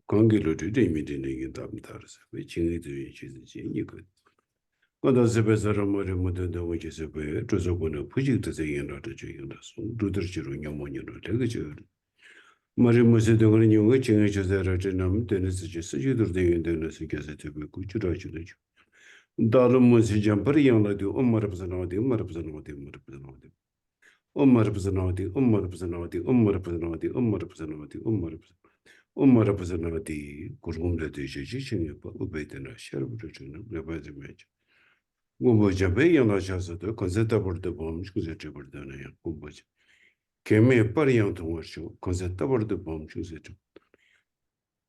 관계로 되미되는 게 담다르서 왜 증의들이 주지 이거 건도스베서로 머리 못도 오지서 왜 조조고는 부직도 생겨나도 주요라서 루더지로 영원히로 되게죠 머리 무슨 동안 용어 증의 조사를 좀 되는 수지 수지들 되는 수께서 되고 구출하지도 다른 무슨 점퍼리 영어도 엄마르부서나오디 엄마르부서나오디 엄마르부서나오디 엄마르부서나오디 엄마르부서나오디 엄마르부서나오디 엄마르부서나오디 엄마르부서 엄마르부서나오디 구름도 되지 지칭이 우베드나 셔르부르는 레바즈메지 공부자베 영어셔서도 컨셉트 버드 보면 그저 버드나요 공부자 개미 빠리양 동어쇼 컨셉트 버드 보면 그저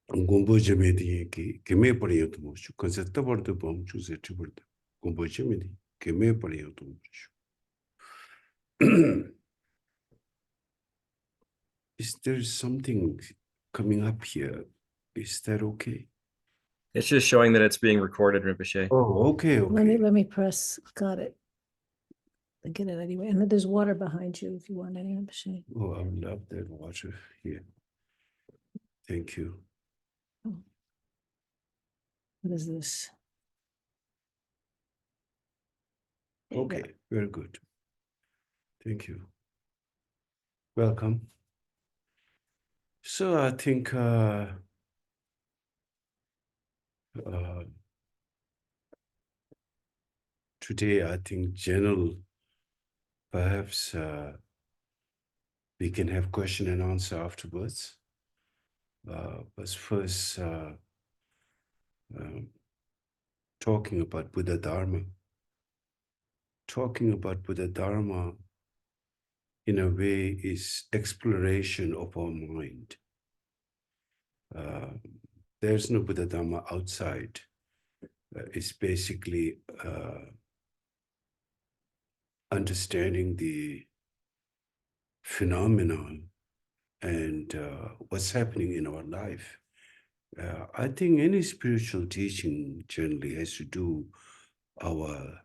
공부자메디 개미 빠리양 동어쇼 컨셉트 버드 보면 그저 버드 공부자메디 개미 빠리양 동어쇼 Is there something coming up here? Is that okay? It's just showing that it's being recorded, Rinpoche. Oh, okay, okay. Let me press, got it. I get it anyway. And there's water behind you if you want any machine. Oh, I love that water here. Thank you. What is this? Okay, very good. Thank you. Welcome. So I think today I think general, perhaps we can have question and answer afterwards. But first talking about Buddha Dharma. Talking about Buddha Dharma in a way is exploration of our mind. There's no Buddha Dharma outside. It's basically understanding the phenomenon and what's happening in our life. I think any spiritual teaching generally has to do our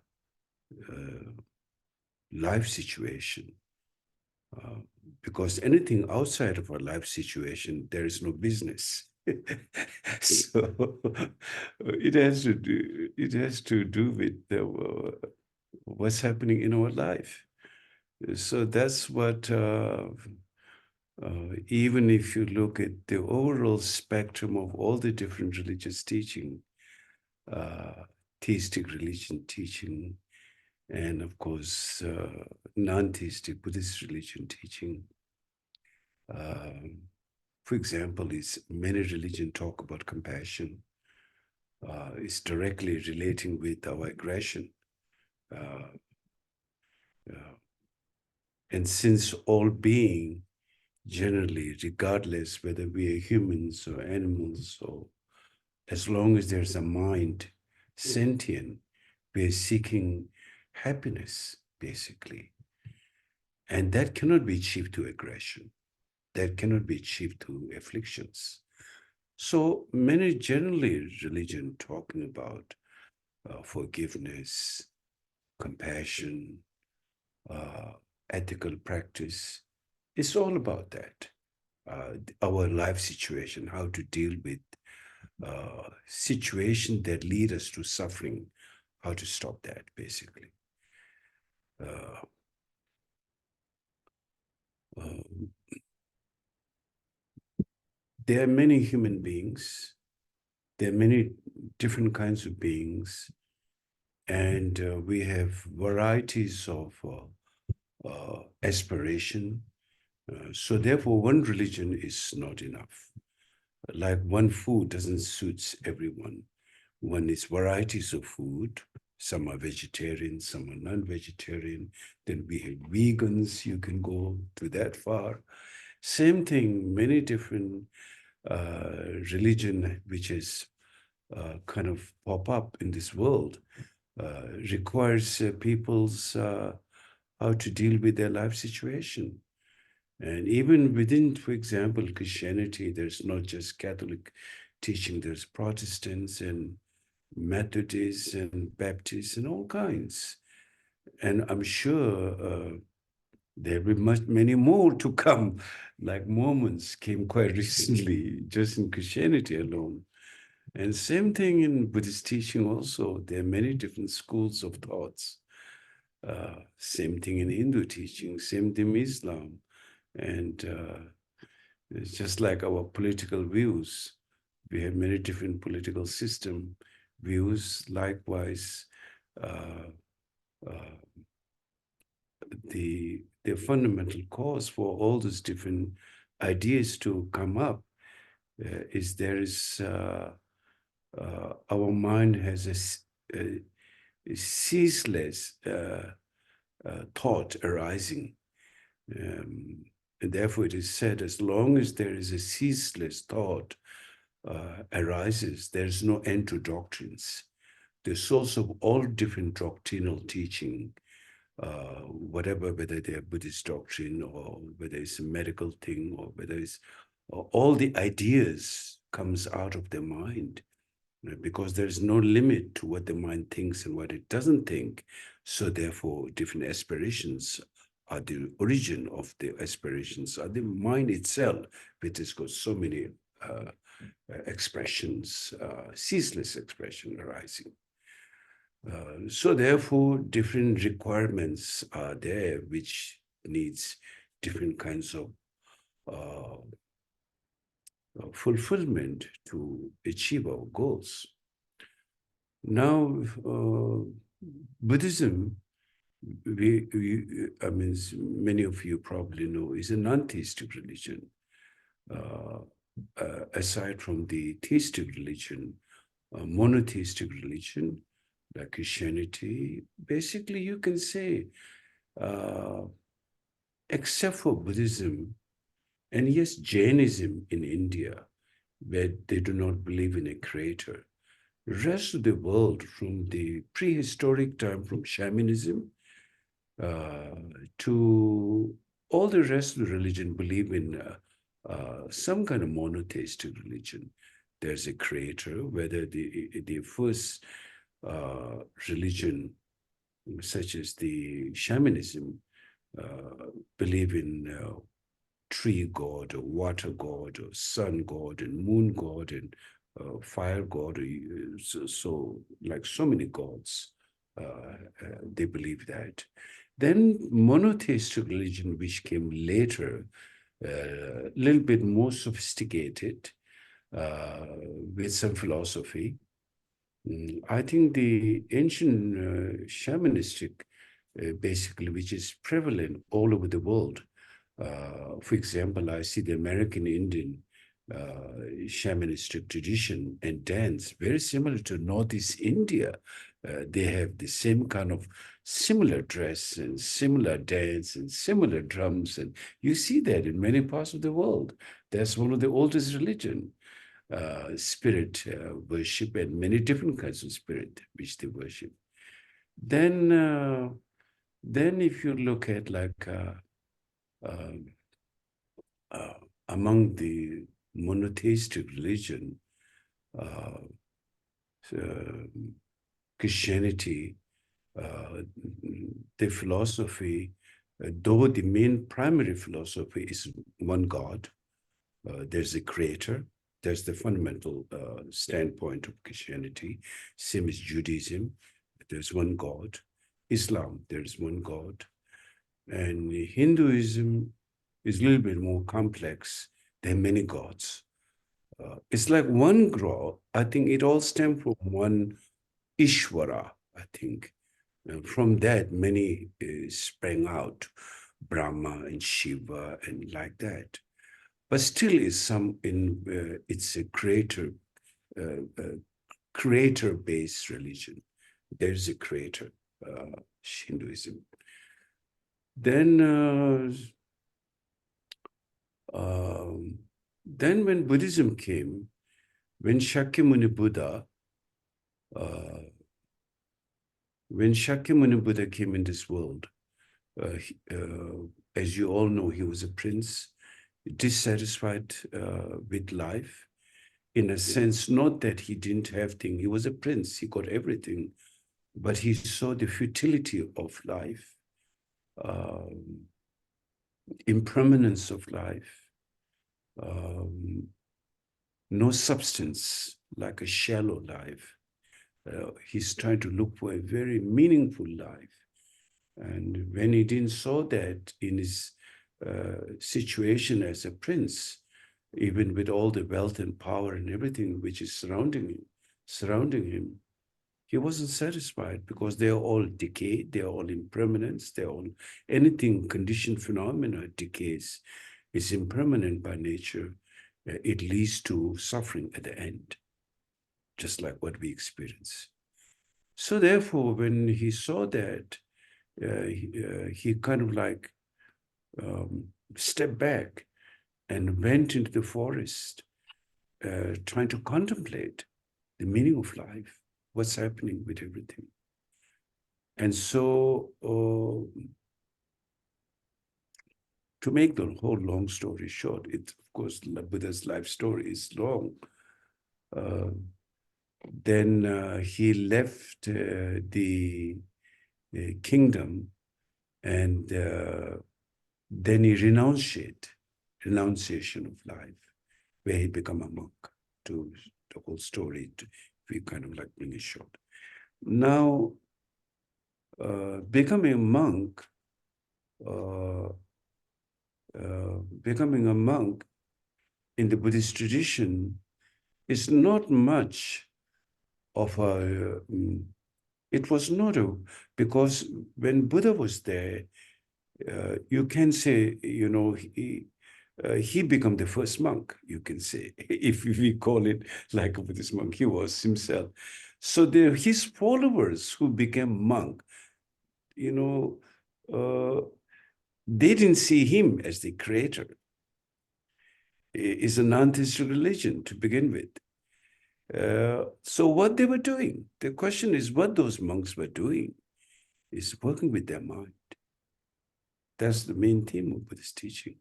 life situation. Because anything outside of our life situation, there is no business. So it has to do with what's happening in our life. So that's what, even if you look at the overall spectrum of all the different religious teaching, theistic religion teaching, and of course, non-theistic Buddhist religion teaching. For example, many religions talk about compassion. It's directly relating with our aggression. And since all being, generally, regardless whether we are humans or animals, or as long as there's a mind sentient, we are seeking happiness, basically. And that cannot be achieved through aggression. That cannot be achieved through afflictions. So many generally religion talking about forgiveness, compassion, ethical practice. It's all about that. Our life situation, how to deal with situations that lead us to suffering, how to stop that, basically. There are many human beings. There are many different kinds of beings. And we have varieties of aspiration. So therefore, one religion is not enough. Like one food doesn't suit everyone. One is varieties of food. Some are vegetarian, some are non-vegetarian. Then we have vegans, you can go to that far. Same thing, many different religion which is kind of pop up in this world requires people's how to deal with their life situation. And even within, for example, Christianity, there's not just Catholic teaching, there's Protestants and Methodists and Baptists and all kinds. And I'm sure There will be many more to come, like Mormons came quite recently, just in Christianity alone. And same thing in Buddhist teaching also. There are many different schools of thoughts. Same thing in Hindu teaching, same thing in Islam. And it's just like our political views. We have many different political system views. Likewise, the fundamental cause for all these different ideas to come up is our mind has a ceaseless thought arising. And therefore, it is said, as long as there is a ceaseless thought arises, there is no end to doctrines. The source of all different doctrinal teaching, whatever, whether they're Buddhist doctrine or whether it's a medical thing or whether it's all the ideas comes out of the mind, because there's no limit to what the mind thinks and what it doesn't think. So therefore, different aspirations are the origin of the aspirations, are the mind itself, which has got so many expressions, ceaseless expression arising. So therefore, different requirements are there, which needs different kinds of fulfillment to achieve our goals. Now, Buddhism, I mean, many of you probably know, is a non-theistic religion. Aside from the theistic religion, monotheistic religion, like Christianity, basically you can say, except for Buddhism, and yes, Jainism in India, where they do not believe in a creator. The rest of the world, from the prehistoric time, from shamanism to all the rest of the religion, believe in some kind of monotheistic religion. There's a creator, whether the first religion, such as the shamanism, believe in tree god or water god or sun god and moon god and fire god, so like so many gods, they believe that. Then monotheistic religion, which came later, a little bit more sophisticated, with some philosophy. I think the ancient shamanistic, basically, which is prevalent all over the world. For example, I see the American Indian shamanistic tradition and dance very similar to Northeast India. They have the same kind of similar dress and similar dance and similar drums, and you see that in many parts of the world. That's one of the oldest religion. Spirit worship and many different kinds of spirit which they worship. Then if you look at like among the monotheistic religion, Christianity, the philosophy, though the main primary philosophy is one God, there's a creator. There's the fundamental standpoint of Christianity. Same as Judaism, there's one God. Islam, there's one God. And Hinduism is a little bit more complex. There are many gods. It's like one God. I think it all stems from one Ishvara, I think. And from that, many sprang out, Brahma and Shiva and like that. But still, it's it's a creator-based religion. There's a creator, Hinduism. Then when Buddhism came, when Shakyamuni Buddha came in this world, as you all know, he was a prince, dissatisfied with life, in a sense, not that he didn't have things. He was a prince, he got everything, but he saw the futility of life. impermanence of life, no substance, like a shallow life. He's trying to look for a very meaningful life. And when he didn't saw that in his situation as a prince, even with all the wealth and power and everything which is surrounding him, he wasn't satisfied, because they are all decay, they are all impermanence, they are all, anything, conditioned phenomena decays, is impermanent by nature. It leads to suffering at the end, just like what we experience. So therefore, when he saw that, he kind of like stepped back and went into the forest, trying to contemplate the meaning of life, what's happening with everything. And so, to make the whole long story short, it, of course, Buddha's life story is long. Then he left the kingdom, and then he renunciation of life, where he became a monk. To the whole story, we kind of like bring it short. Now, becoming a monk in the Buddhist tradition is not much of a, it was not a, because when Buddha was there, you can say, you know, he became the first monk, you can say, if we call it like a Buddhist monk, he was himself. So his followers who became monk, you know, they didn't see him as the creator. It's a non-theistic religion to begin with. So what they were doing, the question is what those monks were doing is working with their mind. That's the main theme of Buddhist teaching.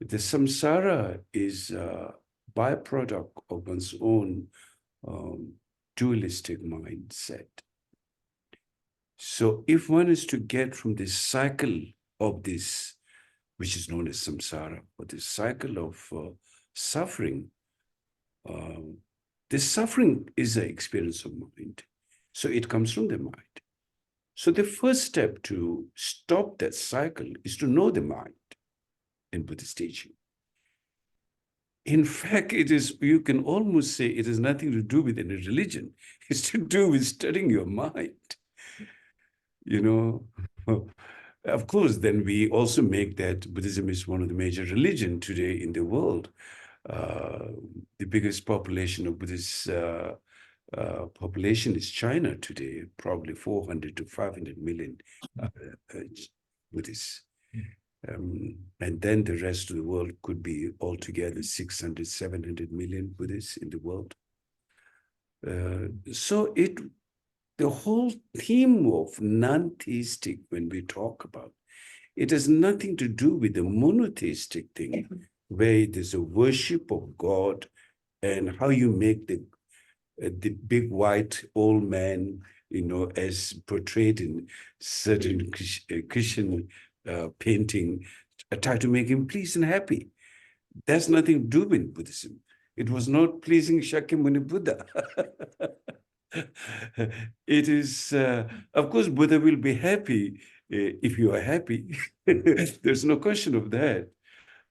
The samsara is a byproduct of one's own dualistic mindset. So if one is to get from this cycle of this, which is known as samsara, or this cycle of suffering, this suffering is an experience of mind. So it comes from the mind. So the first step to stop that cycle is to know the mind in Buddhist teaching. In fact, it is, you can almost say it has nothing to do with any religion. It's to do with studying your mind. You know, of course, then we also make that Buddhism is one of the major religions today in the world. The biggest population of Buddhist population is China today, probably 400 to 500 million Buddhists. And then the rest of the world could be altogether 600, 700 million Buddhists in the world. So the whole theme of non-theistic, when we talk about, it has nothing to do with the monotheistic thing, where there's a worship of God and how you make the big white old man, you know, as portrayed in certain Christian painting, try to make him pleased and happy. That's nothing to do with Buddhism. It was not pleasing Shakyamuni Buddha. It is, of course, Buddha will be happy if you are happy. There's no question of that.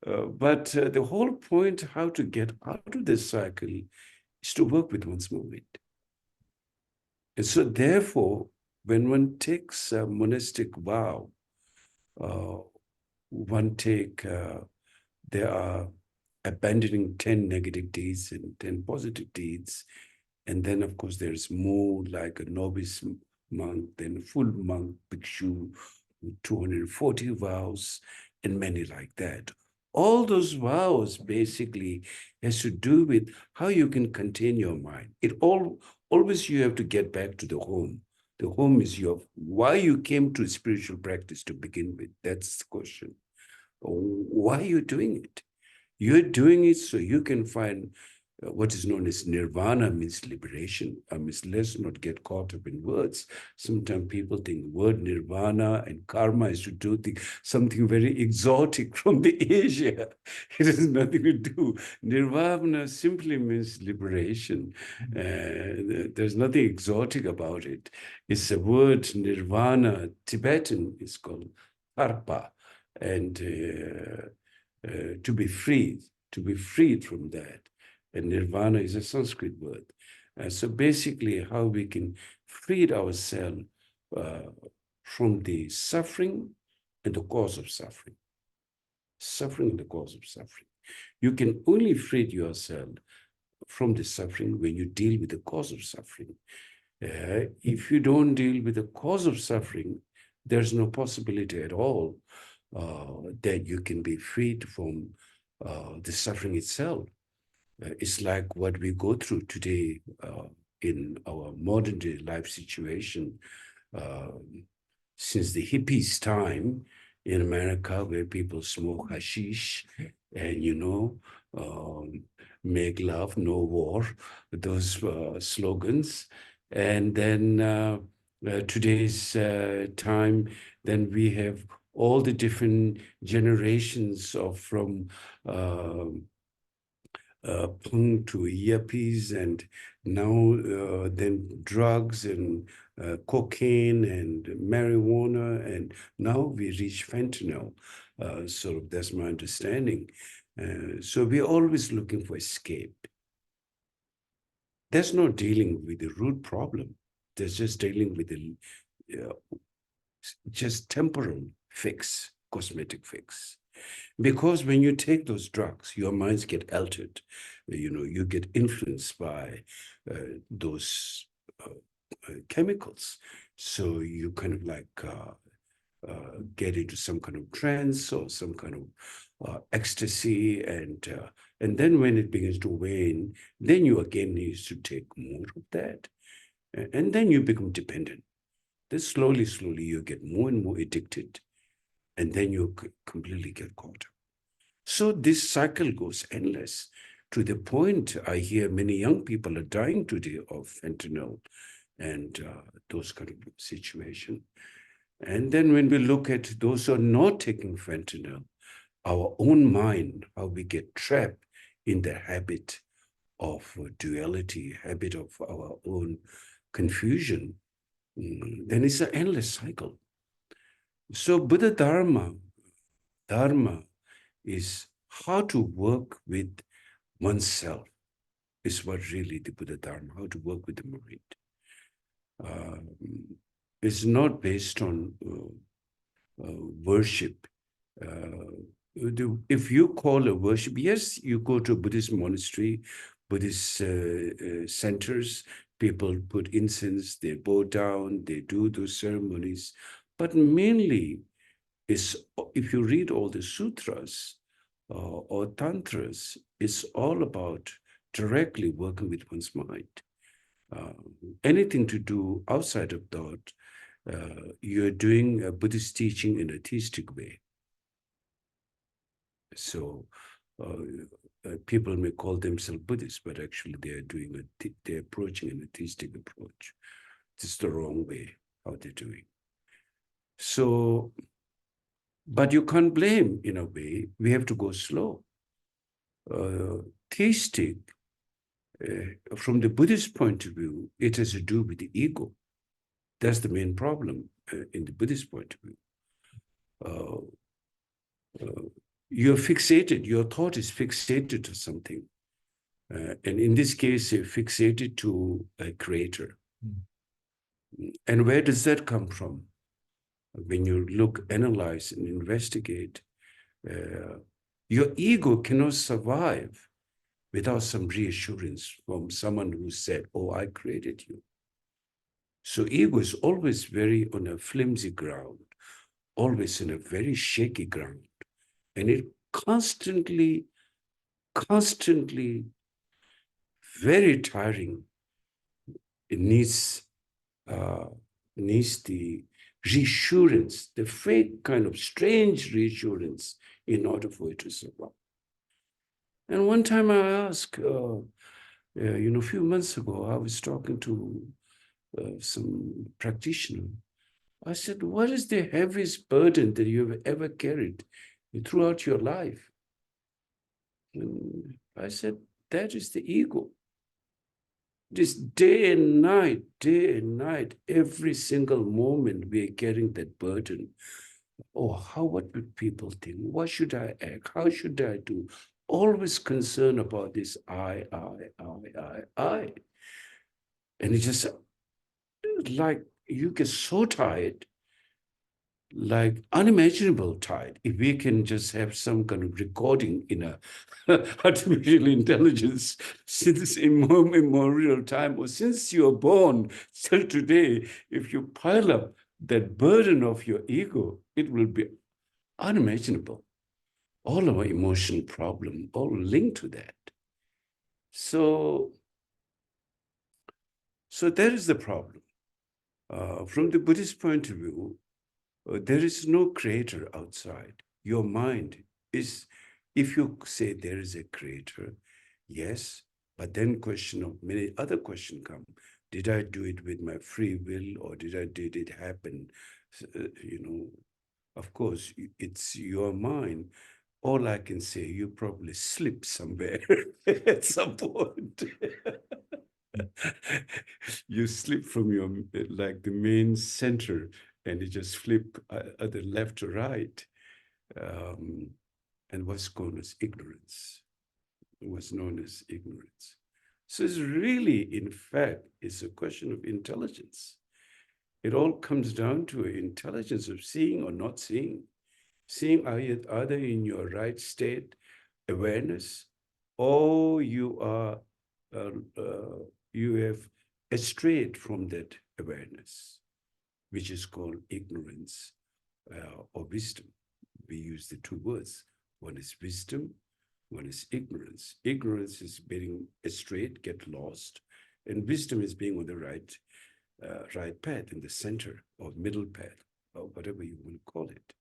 But the whole point how to get out of this cycle is to work with one's mind. And so therefore, when one takes a monastic vow, there are abandoning 10 negative deeds and 10 positive deeds. And then, of course, there's more like a novice monk, then a full monk, bhikshu, with 240 vows, and many like that. All those vows basically has to do with how you can contain your mind. Always you have to get back to the home. The home is why you came to spiritual practice to begin with. That's the question. Why are you doing it? You're doing it so you can find what is known as nirvana means liberation. Let's not get caught up in words. Sometimes people think word nirvana and karma is to do something very exotic from the Asia. It has nothing to do. Nirvana simply means liberation. There's nothing exotic about it. It's a word, nirvana, Tibetan is called arpa, and to be freed from that. And nirvana is a Sanskrit word. So basically how we can free ourselves from the suffering and the cause of suffering. Suffering and the cause of suffering. You can only free yourself from the suffering when you deal with the cause of suffering. If you don't deal with the cause of suffering, there's no possibility at all that you can be freed from the suffering itself. It's like what we go through today in our modern day life situation. Since the hippies' time in America, where people smoke hashish and, make love, no war, those slogans. And then today's time, then we have all the different generations of from punk to yuppies, and now then drugs and cocaine and marijuana, and now we reach fentanyl. So that's my understanding. So we're always looking for escape. That's not dealing with the root problem. That's just dealing with the just temporal fix, cosmetic fix. Because when you take those drugs, your minds get altered. You get influenced by those chemicals. So you kind of like get into some kind of trance or some kind of ecstasy, and then when it begins to wane, then you again need to take more of that, and then you become dependent. Then slowly you get more and more addicted, and then you completely get caught up. So this cycle goes endless, to the point I hear many young people are dying today of fentanyl and those kind of situations. And then when we look at those who are not taking fentanyl, our own mind, how we get trapped in the habit of duality, habit of our own confusion, then it's an endless cycle. So Buddha Dharma is how to work with oneself, is what really the Buddha Dharma, how to work with the mind. It's not based on worship. If you call a worship, yes, you go to a Buddhist monastery, Buddhist centers, people put incense, they bow down, they do those ceremonies. But mainly, if you read all the sutras or tantras, it's all about directly working with one's mind. Anything to do outside of that, you're doing a Buddhist teaching in a theistic way. So people may call themselves Buddhists, but actually they're approaching an atheistic approach. It's the wrong way how they're doing. So, but you can't blame, in a way. We have to go slow. Theistic, from the Buddhist point of view, it has to do with the ego. That's the main problem in the Buddhist point of view. You're fixated, your thought is fixated to something. And in this case, you're fixated to a creator. And where does that come from? When you look, analyze, and investigate, your ego cannot survive without some reassurance from someone who said, oh, I created you. So ego is always very on a flimsy ground, always in a very shaky ground. And it constantly, very tiring. It needs the reassurance, the fake kind of strange reassurance in order for it to survive. And one time I asked, A few months ago, I was talking to some practitioner. I said, what is the heaviest burden that you've ever carried throughout your life? And I said, that is the ego. Just day and night, every single moment we are carrying that burden. Oh, what would people think? What should I act? How should I do? Always concerned about this I. And it's just like you get so tired, like unimaginable tired. If we can just have some kind of recording in a artificial intelligence since immemorial time, or since you're born till today, if you pile up that burden of your ego, it will be unimaginable. All our emotional problem, all linked to that. So that is the problem. From the Buddhist point of view, there is no creator outside. Your mind is, if you say there is a creator, yes, but then many other questions come. Did I do it with my free will, or did it happen? Of course, it's your mind. All I can say, you probably slipped somewhere at some point. You slip from your, like the main center, and you just flip either left or right. And what's known as ignorance. What's known as ignorance. So it's really, in fact, it's a question of intelligence. It all comes down to intelligence of seeing or not seeing. Seeing either in your right state, awareness, or you have strayed from that awareness, which is called ignorance or wisdom. We use the two words. One is wisdom, one is ignorance. Ignorance is being straight, get lost, and wisdom is being on the right path, in the center or middle path, or whatever you want to call it.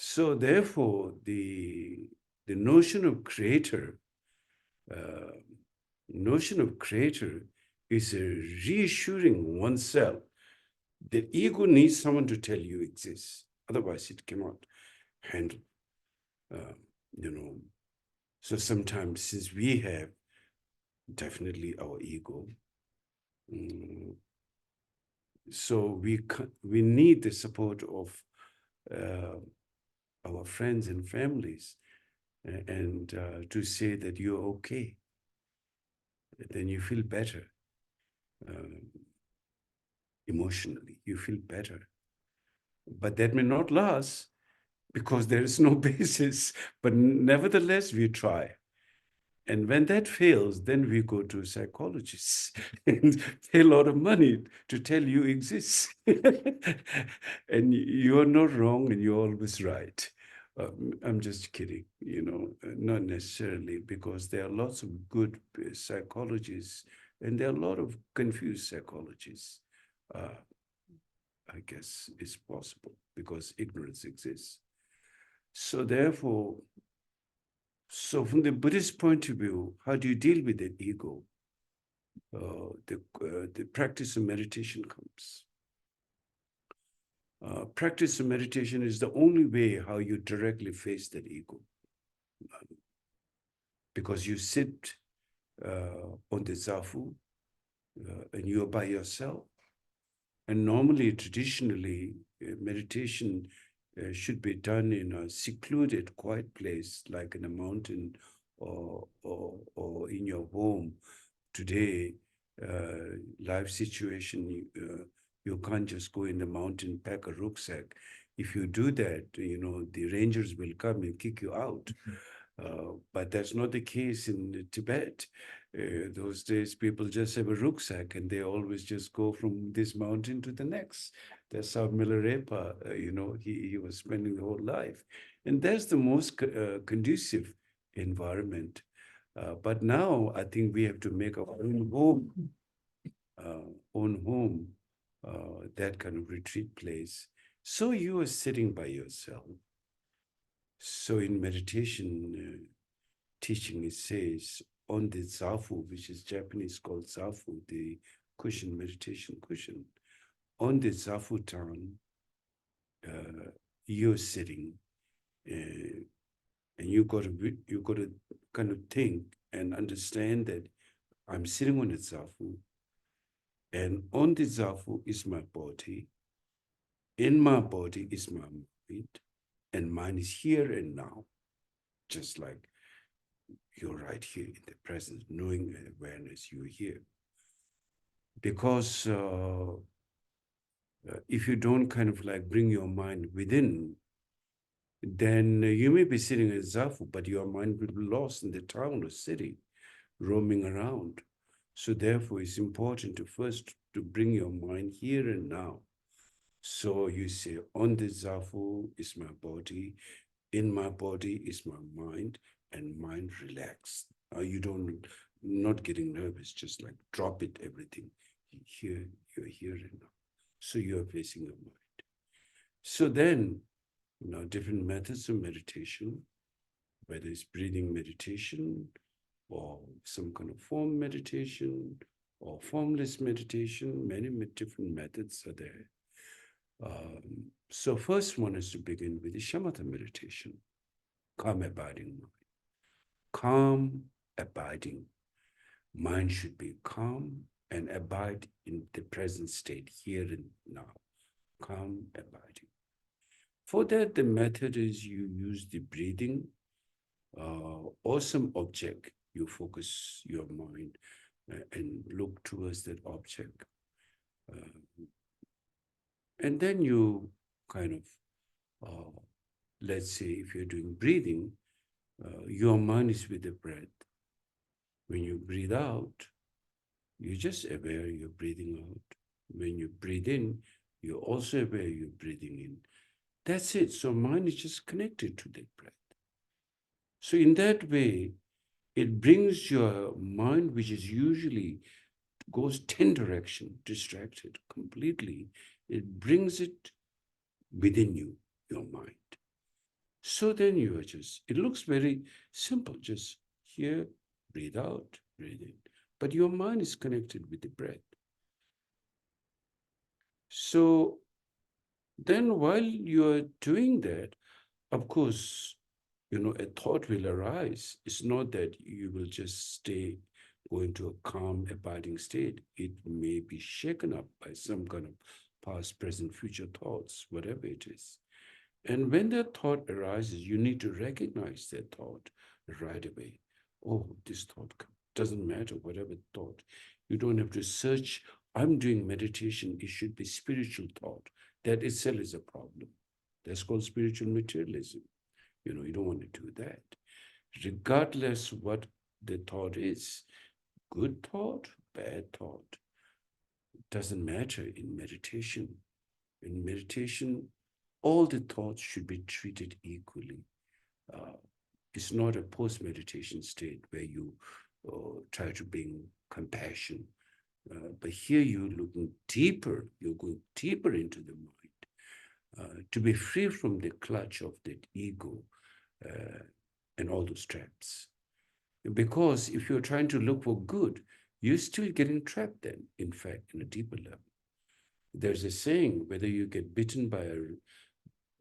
So therefore, the notion of creator is reassuring oneself that ego needs someone to tell you exists. Otherwise, it cannot handle. So sometimes, since we have definitely our ego, so we need the support of our friends and families, and to say that you're okay, then you feel better. Emotionally, you feel better. But that may not last because there is no basis. But nevertheless, we try. And when that fails, then we go to psychologists and pay a lot of money to tell you exist. And you're not wrong and you're always right. I'm just kidding, not necessarily, because there are lots of good psychologists and there are a lot of confused psychologists. I guess it's possible because ignorance exists. So therefore, from the Buddhist point of view, how do you deal with the ego? The practice of meditation comes. Practice of meditation is the only way how you directly face that ego. Because you sit on the zafu and you're by yourself. And normally, traditionally, meditation should be done in a secluded, quiet place, like in a mountain or in your home. Today, life situation, you can't just go in the mountain, pack a rucksack. If you do that, the rangers will come and kick you out. But that's not the case in Tibet. Those days, people just have a rucksack and they always just go from this mountain to the next. That's how Milarepa, he was spending the whole life. And that's the most conducive environment. But now I think we have to make our own home, that kind of retreat place. So you are sitting by yourself. So in meditation teaching, it says, on the zafu, which is Japanese called zafu, the cushion, meditation cushion. On the zafu town, you're sitting, and you got to kind of think and understand that I'm sitting on the zafu, and on the zafu is my body. In my body is my mind, and mine is here and now, just like you're right here in the present, knowing and awareness you're here. Because if you don't kind of like bring your mind within, then you may be sitting in Zafu, but your mind will be lost in the town or city, roaming around. So therefore, it's important to first to bring your mind here and now. So you say, on the Zafu is my body, in my body is my mind, and mind relaxed. You don't, not getting nervous, just like drop it, everything. Here, you're here and now. So you're facing your mind. So then, different methods of meditation, whether it's breathing meditation or some kind of form meditation or formless meditation, many different methods are there. So first one is to begin with the shamatha meditation, calm abiding mind. Calm abiding. Mind should be calm and abide in the present state, here and now. Calm abiding. For that, the method is you use the breathing or some object. You focus your mind and look towards that object. And then you kind of, let's say if you're doing breathing, your mind is with the breath. When you breathe out, you're just aware you're breathing out. When you breathe in, you're also aware you're breathing in. That's it. So mind is just connected to that breath. So in that way, it brings your mind, which is usually goes 10 direction, distracted completely. It brings it within you, your mind. So then you are just, it looks very simple, just here, breathe out, breathe in. But your mind is connected with the breath. So then while you are doing that, of course, a thought will arise. It's not that you will just go into a calm, abiding state. It may be shaken up by some kind of past, present, future thoughts, whatever it is. And when that thought arises, you need to recognize that thought right away. Oh, this thought doesn't matter, whatever thought. You don't have to search. I'm doing meditation. It should be spiritual thought. That itself is a problem. That's called spiritual materialism. You don't want to do that. Regardless what the thought is, good thought, bad thought, doesn't matter in meditation. In meditation, all the thoughts should be treated equally. It's not a post-meditation state where you try to bring compassion. But here you're looking deeper, you're going deeper into the mind to be free from the clutch of that ego and all those traps. Because if you're trying to look for good, you're still getting trapped then, in fact, in a deeper level. There's a saying, whether you get bitten by a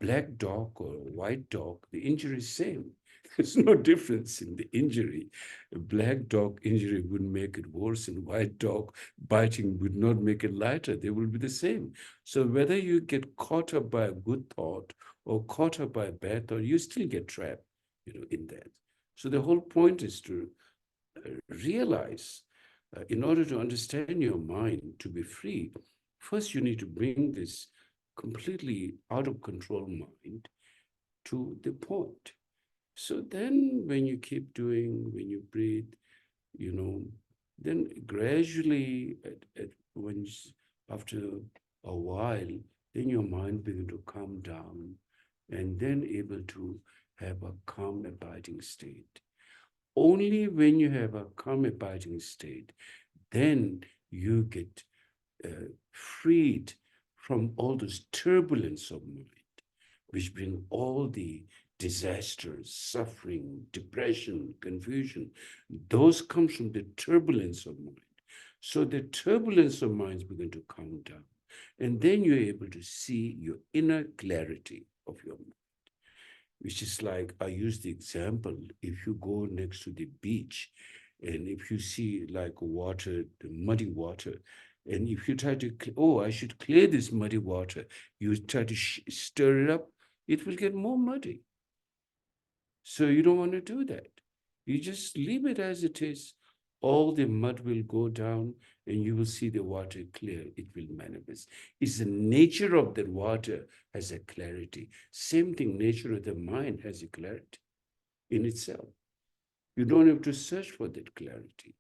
black dog or a white dog, the injury is same. There's no difference in the injury. A black dog injury would make it worse, and white dog biting would not make it lighter. They will be the same. So whether you get caught up by a good thought or caught up by a bad thought, you still get trapped, in that. So the whole point is to realize, in order to understand your mind, to be free, first you need to bring this completely out of control mind to the point. So then when you keep doing, when you breathe, then gradually after a while, then your mind begin to calm down and then able to have a calm abiding state. Only when you have a calm abiding state, then you get freed from all this turbulence of mind, which bring all the disasters, suffering, depression, confusion, those come from the turbulence of mind. So the turbulence of mind is beginning to calm down. And then you're able to see your inner clarity of your mind, which is like, I use the example, if you go next to the beach and if you see like water, the muddy water, and if you try to, oh, I should clear this muddy water, you try to stir it up, it will get more muddy. So you don't want to do that. You just leave it as it is. All the mud will go down and you will see the water clear. It will manifest. It's the nature of the water has a clarity. Same thing, nature of the mind has a clarity in itself. You don't have to search for that clarity.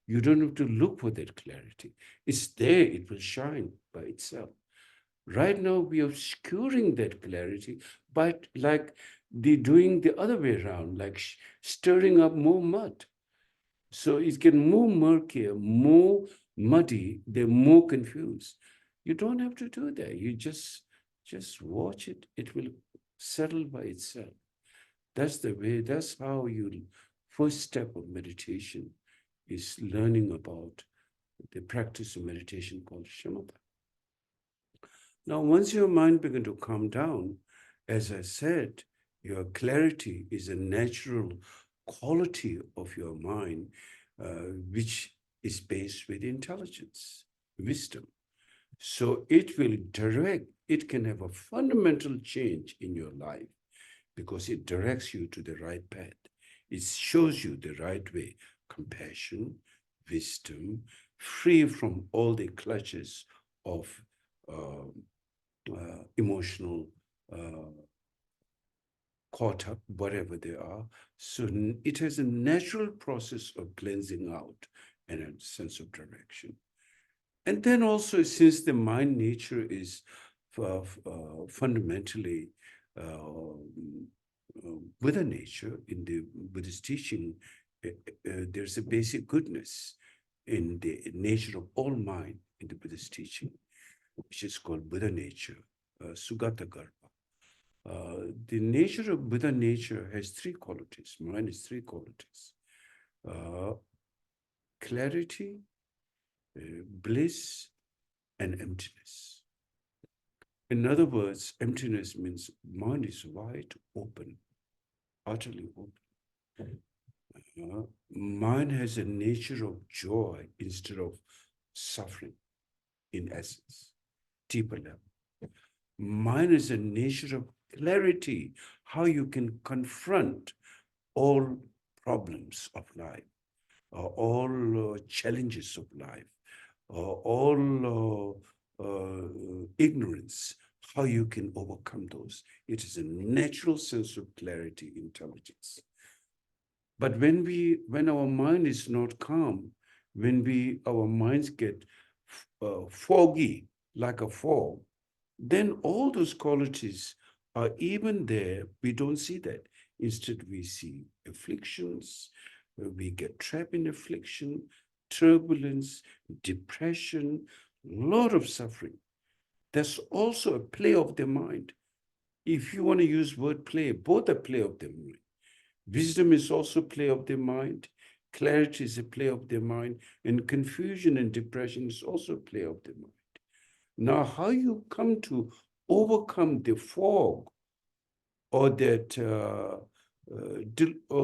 You don't have to look for that clarity. It's there, it will shine by itself. Right now, we are obscuring that clarity by like doing the other way around, like stirring up more mud. So it gets more murkier, more muddy, they're more confused. You don't have to do that. You just watch it. It will settle by itself. That's the way, that's how you, first step of meditation is learning about the practice of meditation called shamatha. Now, once your mind begins to calm down, as I said, your clarity is a natural quality of your mind, which is based with intelligence, wisdom. So it will direct, it can have a fundamental change in your life because it directs you to the right path. It shows you the right way, compassion, wisdom, free from all the clutches of emotional caught up, whatever they are. So it has a natural process of cleansing out and a sense of direction. And then also, since the mind nature is fundamentally Buddha nature, in the Buddhist teaching, there's a basic goodness in the nature of all mind in the Buddhist teaching, which is called Buddha nature, Sugata Garba. The nature of Buddha nature has three qualities. Mind is three qualities. Clarity, bliss, and emptiness. In other words, emptiness means mind is wide open, utterly open. Mind has a nature of joy instead of suffering, in essence, deeper level. Mind is a nature of clarity, how you can confront all problems of life, all challenges of life, all ignorance, how you can overcome those. It is a natural sense of clarity, intelligence. But when our mind is not calm, when our minds get foggy like a fog, then all those qualities are even there. We don't see that. Instead, we see afflictions, we get trapped in affliction, turbulence, depression, a lot of suffering. That's also a play of the mind. If you want to use word play, both are play of the mind. Wisdom is also play of the mind. Clarity is a play of the mind. And confusion and depression is also play of the mind. Now, how you come to overcome the fog or that or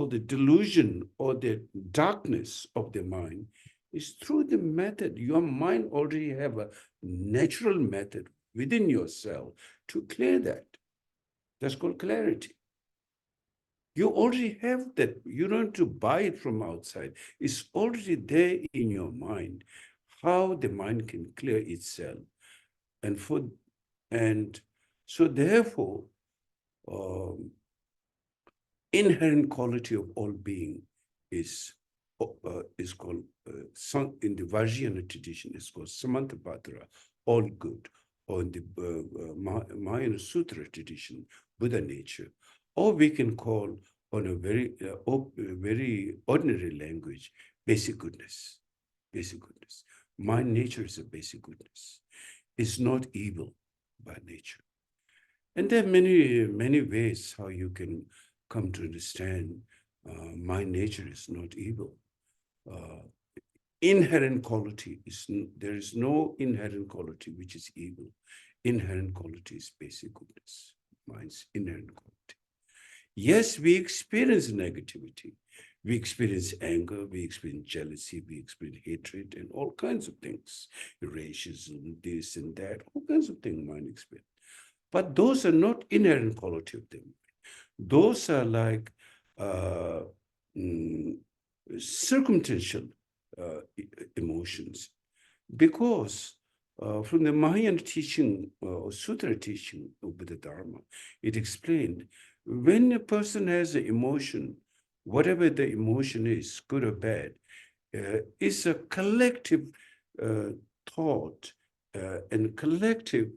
the delusion or the darkness of the mind is through the method. Your mind already have a natural method within yourself to clear that. That's called clarity. You already have that. You don't have to buy it from outside. It's already there in your mind, how the mind can clear itself. And so therefore, inherent quality of all being is called, in the Vajrayana tradition, is called Samantapatra, all good, or in the Mahayana Sutra tradition, Buddha nature. Or we can call, on a very ordinary language, basic goodness. Basic goodness. My nature is a basic goodness. It's not evil by nature. And there are many ways how you can come to understand my nature is not evil. Inherent quality is, there is no inherent quality which is evil. Inherent quality is basic goodness, mine's inherent quality. Yes, we experience negativity. We experience anger, we experience jealousy, we experience hatred, and all kinds of things. Racism, this and that, all kinds of things mind experience. But those are not inherent quality of them. Those are like circumstantial emotions. Because from the Mahayana teaching, or Sutra teaching of the Dharma, it explained when a person has an emotion, whatever the emotion is, good or bad, is a collective thought and collective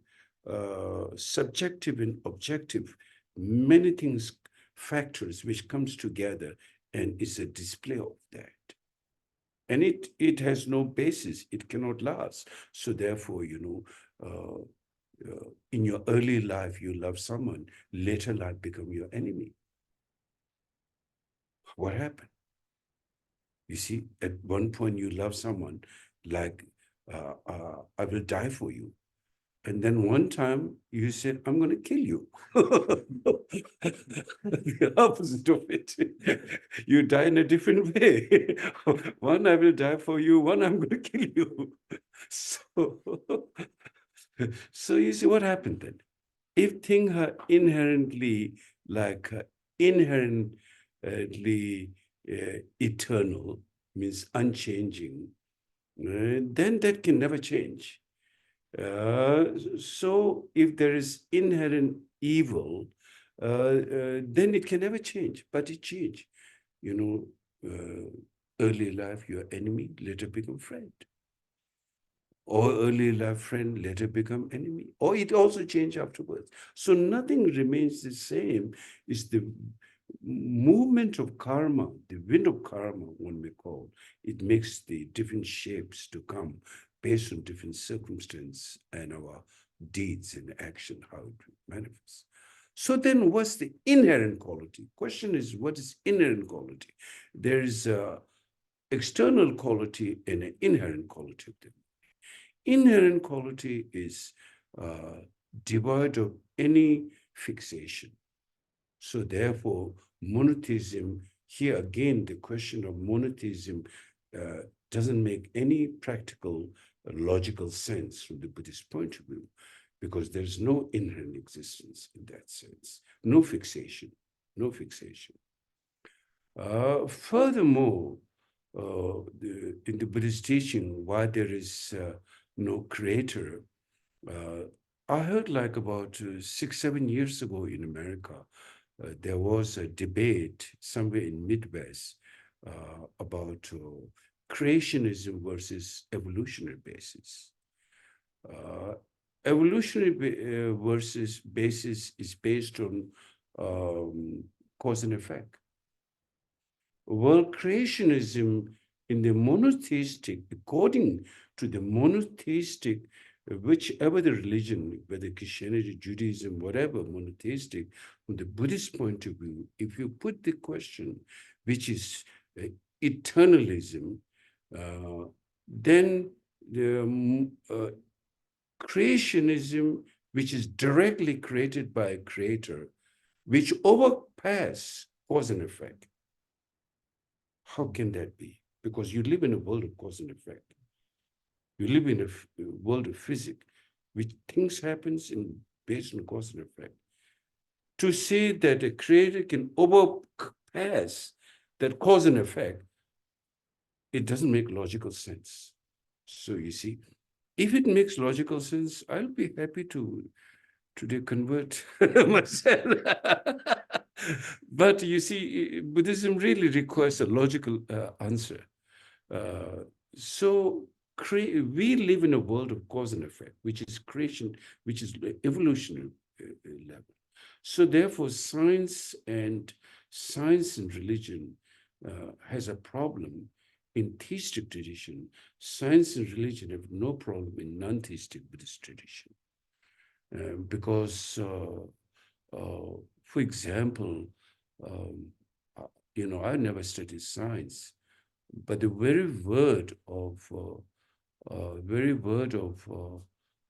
subjective and objective, many things, factors which comes together and is a display of that. And it has no basis, it cannot last. So therefore, in your early life, you love someone, later life become your enemy. What happened? You see, at one point you love someone like, I will die for you. And then one time you said, I'm going to kill you. The opposite of it. You die in a different way. One, I will die for you. One, I'm going to kill you. So you see what happened then? If things are inherently eternal, means unchanging, then that can never change. So if there is inherent evil, then it can never change, but it changed. Early life, your enemy, later become friend. Or early life friend, later become enemy. Or it also change afterwards. So nothing remains the same. It's the movement of karma, the wind of karma, one may call. It makes the different shapes to come based on different circumstances and our deeds and action, how it manifests. So then what's the inherent quality? Question is, what is inherent quality? There is a external quality and an inherent quality of them. Inherent quality is devoid of any fixation. So therefore, monotheism, here again, the question of monotheism doesn't make any practical, logical sense from the Buddhist point of view, because there's no inherent existence in that sense, no fixation, no fixation. Furthermore, in the Buddhist teaching, why there is no creator, I heard like about 6-7 years ago in America, there was a debate somewhere in Midwest about creationism versus evolutionary basis. Evolutionary versus basis is based on cause and effect. Well, creationism in the monotheistic, according to the monotheistic, whichever the religion, whether Christianity, Judaism, whatever, monotheistic, from the Buddhist point of view, if you put the question, which is eternalism, then the creationism, which is directly created by a creator, which overpass cause and effect. How can that be? Because you live in a world of cause and effect. You live in a world of physics, which things happens based on cause and effect. To say that a creator can overpass that cause and effect, it doesn't make logical sense. So you see, if it makes logical sense, I'll be happy to today convert myself. But you see, Buddhism really requires a logical answer. So we live in a world of cause and effect, which is creation, which is evolutionary level. So therefore, science and religion has a problem in theistic tradition. Science and religion have no problem in non-theistic Buddhist tradition. Because For example, I never studied science, but the very word of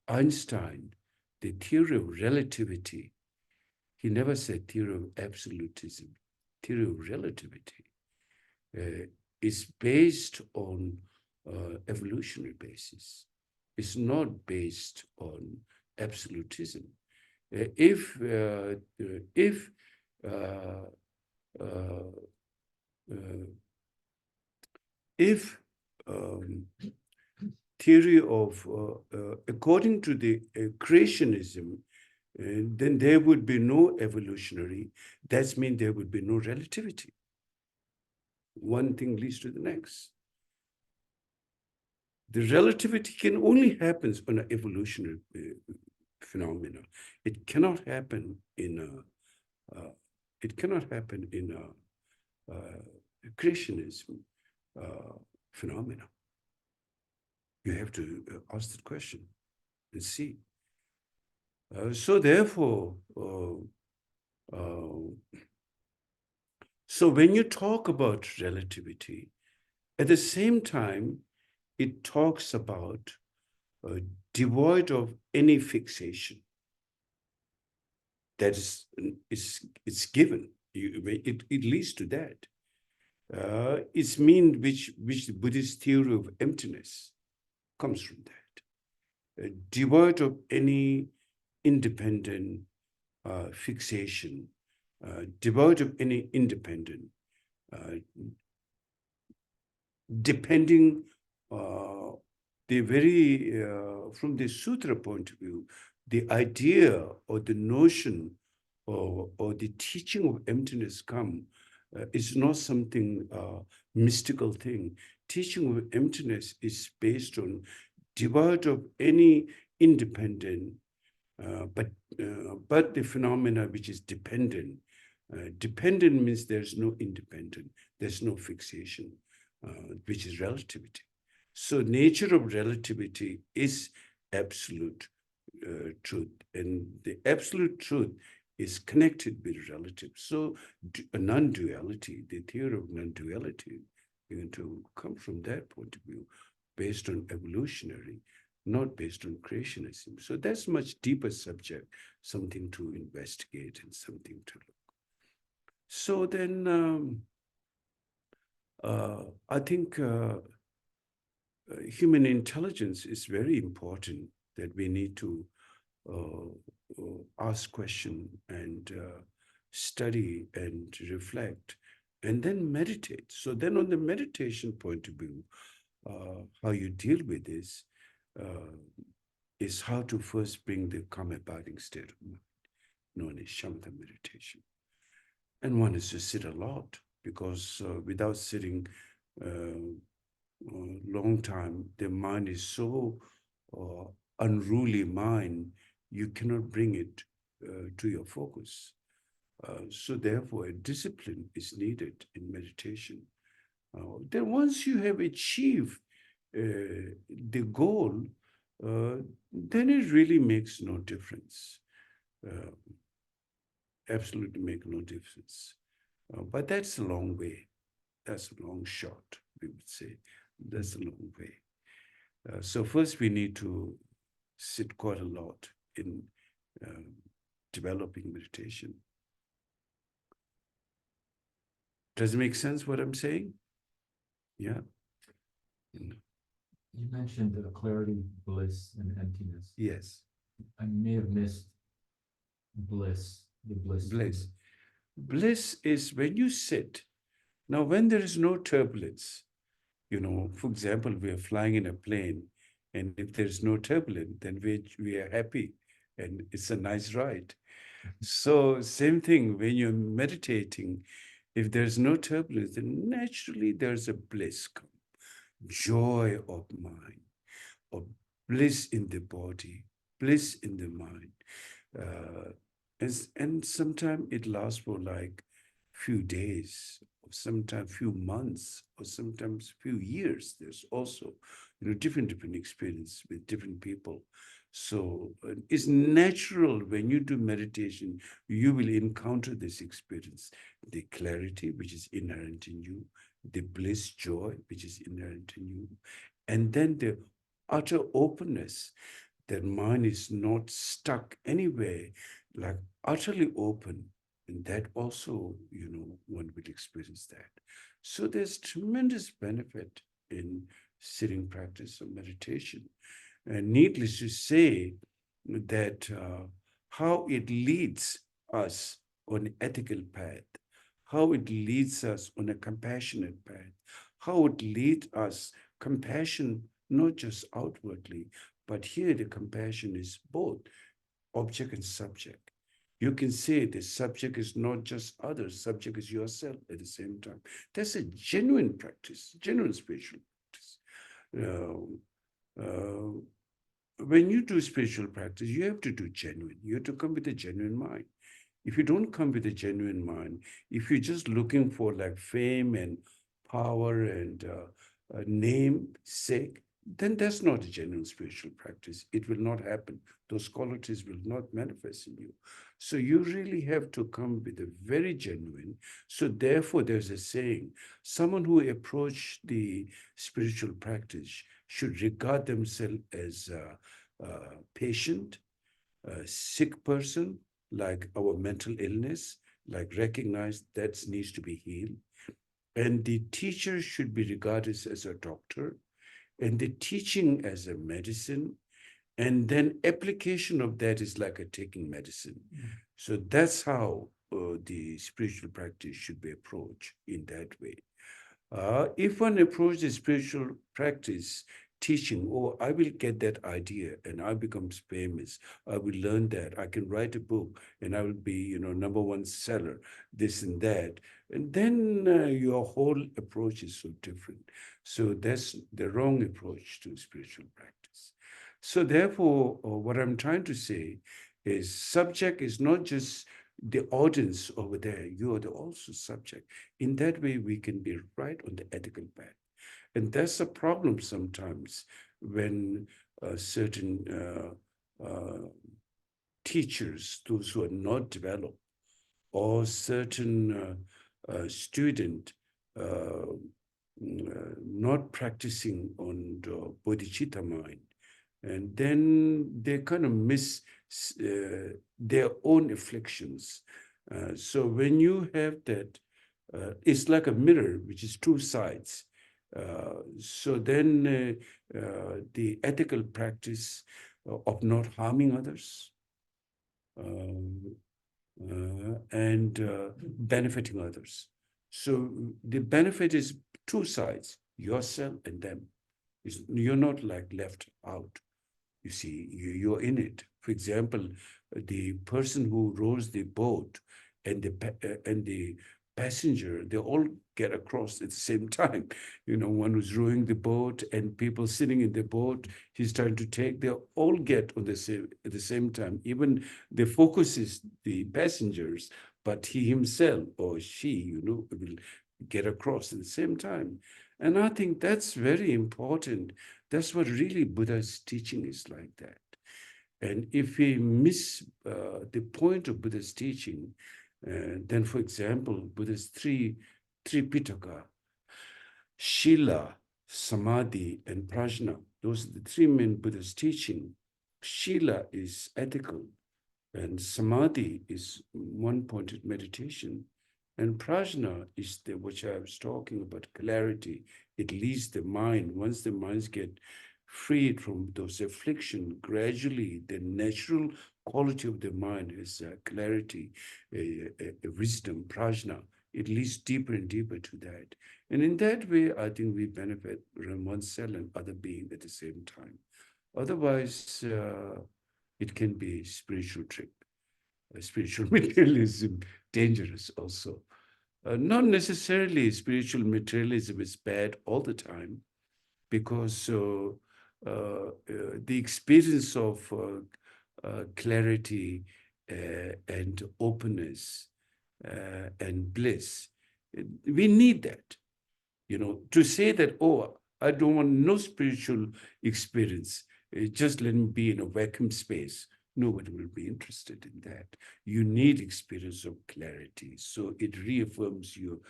Einstein, the theory of relativity, he never said theory of absolutism. Theory of relativity is based on evolutionary basis. It's not based on absolutism. If theory of, according to the creationism, then there would be no evolutionary. That means there would be no relativity. One thing leads to the next. The relativity can only happen on an evolutionary phenomena. It cannot happen in a creationism phenomena. You have to ask that question and see. So therefore, so when you talk about relativity, at the same time, it talks about devoid of any fixation. That is, it's given. It leads to that. It's mean which the Buddhist theory of emptiness comes from that. Devoid of any independent fixation, devoid of any independent, depending the very, from the sutra point of view, the idea or the notion or the teaching of emptiness is not something mystical thing. Teaching of emptiness is based on devoid of any independent, but the phenomena which is dependent. Dependent means there's no independent, there's no fixation, which is relativity. So nature of relativity is absolute truth, and the absolute truth is connected with relative. So non-duality, the theory of non-duality, to come from that point of view, based on evolutionary, not based on creationism. So that's much deeper subject, something to investigate and something to look. So then I think human intelligence is very important, that we need to ask questions and study and reflect and then meditate. So then on the meditation point of view, how you deal with this is how to first bring the calm abiding state of mind, known as shamatha meditation. And one is to sit a lot, because without sitting long time, the mind is so unruly mind, you cannot bring it to your focus. So therefore, a discipline is needed in meditation. Then once you have achieved the goal, then it really makes no difference. Absolutely make no difference. But that's a long way. That's a long shot, we would say. That's a long way. So first we need to sit quite a lot in developing meditation. Does it make sense what I'm saying? Yeah. You mentioned clarity, bliss, and emptiness. Yes. I may have missed bliss, the bliss. Bliss. Bliss is when you sit. Now, when there is no turbulence, for example, we are flying in a plane, and if there's no turbulence, then we are happy, and it's a nice ride. So same thing, when you're meditating, if there's no turbulence, then naturally there's a bliss, joy of mind, or bliss in the body, bliss in the mind. And sometimes it lasts for like few days, or sometimes few months, or sometimes few years. There's also different experience with different people. So it's natural when you do meditation, you will encounter this experience, the clarity which is inherent in you, the bliss, joy which is inherent in you, and then the utter openness, that mind is not stuck anywhere, like utterly open. And that also, one will experience that. So there's tremendous benefit in sitting practice of meditation. And needless to say that how it leads us on an ethical path, how it leads us on a compassionate path, how it leads us compassion, not just outwardly, but here the compassion is both object and subject. You can say the subject is not just others, subject is yourself at the same time. That's a genuine practice, genuine spiritual practice. When you do spiritual practice, you have to do genuine. You have to come with a genuine mind. If you don't come with a genuine mind, if you're just looking for like fame and power and name sake, then that's not a genuine spiritual practice. It will not happen. Those qualities will not manifest in you. So you really have to come with a very genuine. So therefore, there's a saying, someone who approach the spiritual practice should regard themselves as a patient, a sick person, like our mental illness, like recognize that needs to be healed. And the teacher should be regarded as a doctor, and the teaching as a medicine, and then application of that is like a taking medicine. So that's how the spiritual practice should be approached in that way. If one approaches spiritual practice teaching, oh, I will get that idea and I become famous, I will learn that, I can write a book and I will be, #1 seller, this and that. And then your whole approach is so different. So that's the wrong approach to spiritual practice. So therefore, what I'm trying to say is subject is not just the audience over there, you are also subject. In that way, we can be right on the ethical path. And that's a problem sometimes when certain teachers, those who are not developed, or certain student not practicing on the bodhicitta mind, and then they kind of miss their own afflictions. So when you have that, it's like a mirror, which is two sides. So then the ethical practice of not harming others and benefiting others. So the benefit is two sides, yourself and them. You're not like left out. You see, you're in it. For example, the person who rows the boat and the passenger, they all get across at the same time. One who's rowing the boat and people sitting in the boat, he's trying to take, they all get on at the same time. Even the focus is the passengers, but he himself or she, will get across at the same time. And I think that's very important. That's what really Buddha's teaching is like that. And if we miss the point of Buddha's teaching, then, for example, Buddha's three Pitaka, Shila, Samadhi, and Prajna, those are the three main Buddha's teaching. Shila is ethical, and Samadhi is one-pointed meditation, and Prajna is which I was talking about, clarity. It leads the mind. Once the minds get freed from those afflictions, gradually the natural quality of the mind is clarity, a wisdom, prajna. It leads deeper and deeper to that. And in that way, I think we benefit from oneself and other being at the same time. Otherwise, it can be spiritual trick, spiritual materialism, dangerous also. Not necessarily spiritual materialism is bad all the time, because the experience of clarity and openness and bliss, we need that. To say that, oh, I don't want no spiritual experience, just let me be in a vacuum space. Nobody will be interested in that. You need experience of clarity. So it reaffirms you,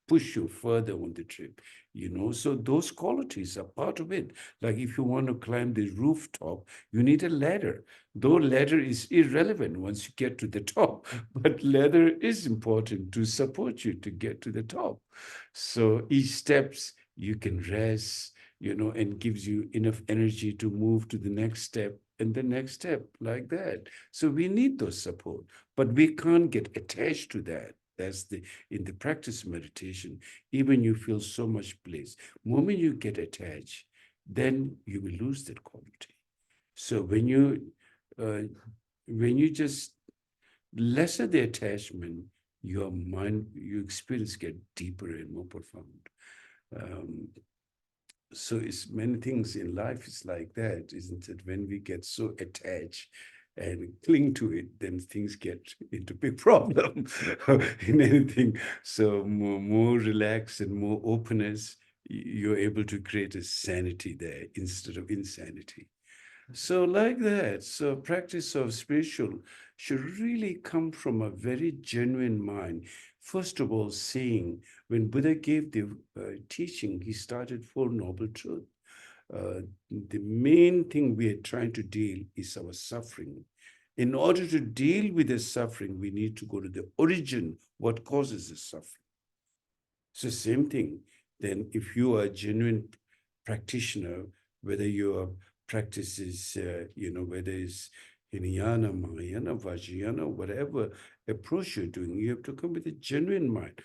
push you further on the trip, so those qualities are part of it. Like if you want to climb the rooftop, you need a ladder, though ladder is irrelevant once you get to the top, but ladder is important to support you to get to the top. So each steps you can rest, and gives you enough energy to move to the next step and the next step, like that. So we need those support, but we can't get attached to that. That's in the practice of meditation, even you feel so much bliss. Moment you get attached, then you will lose that quality. So when you just lesser the attachment, your mind, your experience get deeper and more profound. So it's many things in life is like that, isn't it? When we get so attached and cling to it, then things get into big problem in anything. So more relaxed and more openness, you're able to create a sanity there instead of insanity. So like that, so practice of spiritual should really come from a very genuine mind. First of all, seeing, when Buddha gave the teaching, he started Four Noble Truths. The main thing we are trying to deal is our suffering. In order to deal with the suffering, we need to go to the origin, what causes the suffering. It's the same thing. Then if you are a genuine practitioner, whether your practice is, whether it's Hinayana, Mahayana, Vajrayana, whatever approach you're doing, you have to come with a genuine mind.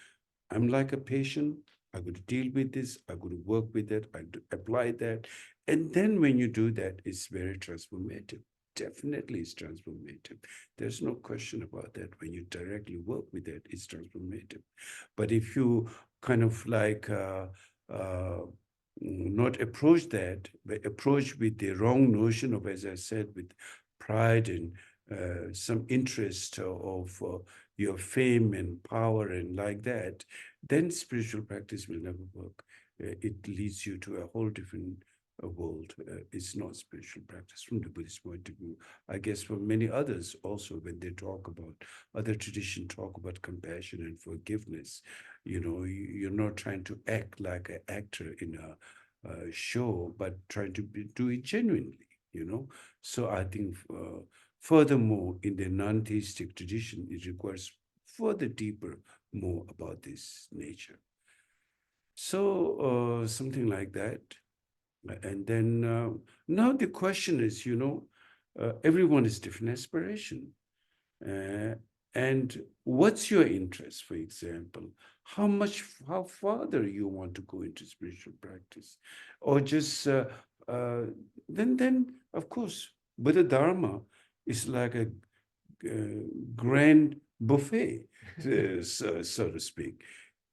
I'm like a patient. I'm going to deal with this. I'm going to work with it. I apply that. And then when you do that, it's very transformative. Definitely it's transformative. There's no question about that. When you directly work with it, it's transformative. But if you kind of like not approach that, but approach with the wrong notion of, as I said, with pride and some interest of your fame and power and like that, then spiritual practice will never work. It leads you to a whole different world. It's not spiritual practice from the Buddhist point of view. I guess for many others also, when they talk about, other traditions talk about compassion and forgiveness, you're not trying to act like an actor in a show, but trying to do it genuinely, So I think furthermore, in the non-theistic tradition, it requires further deeper more about this nature. So something like that. And then now the question is, everyone is different aspiration. And what's your interest, for example? How farther you want to go into spiritual practice? Or just, then of course, Buddha Dharma is like a grand buffet, so to speak.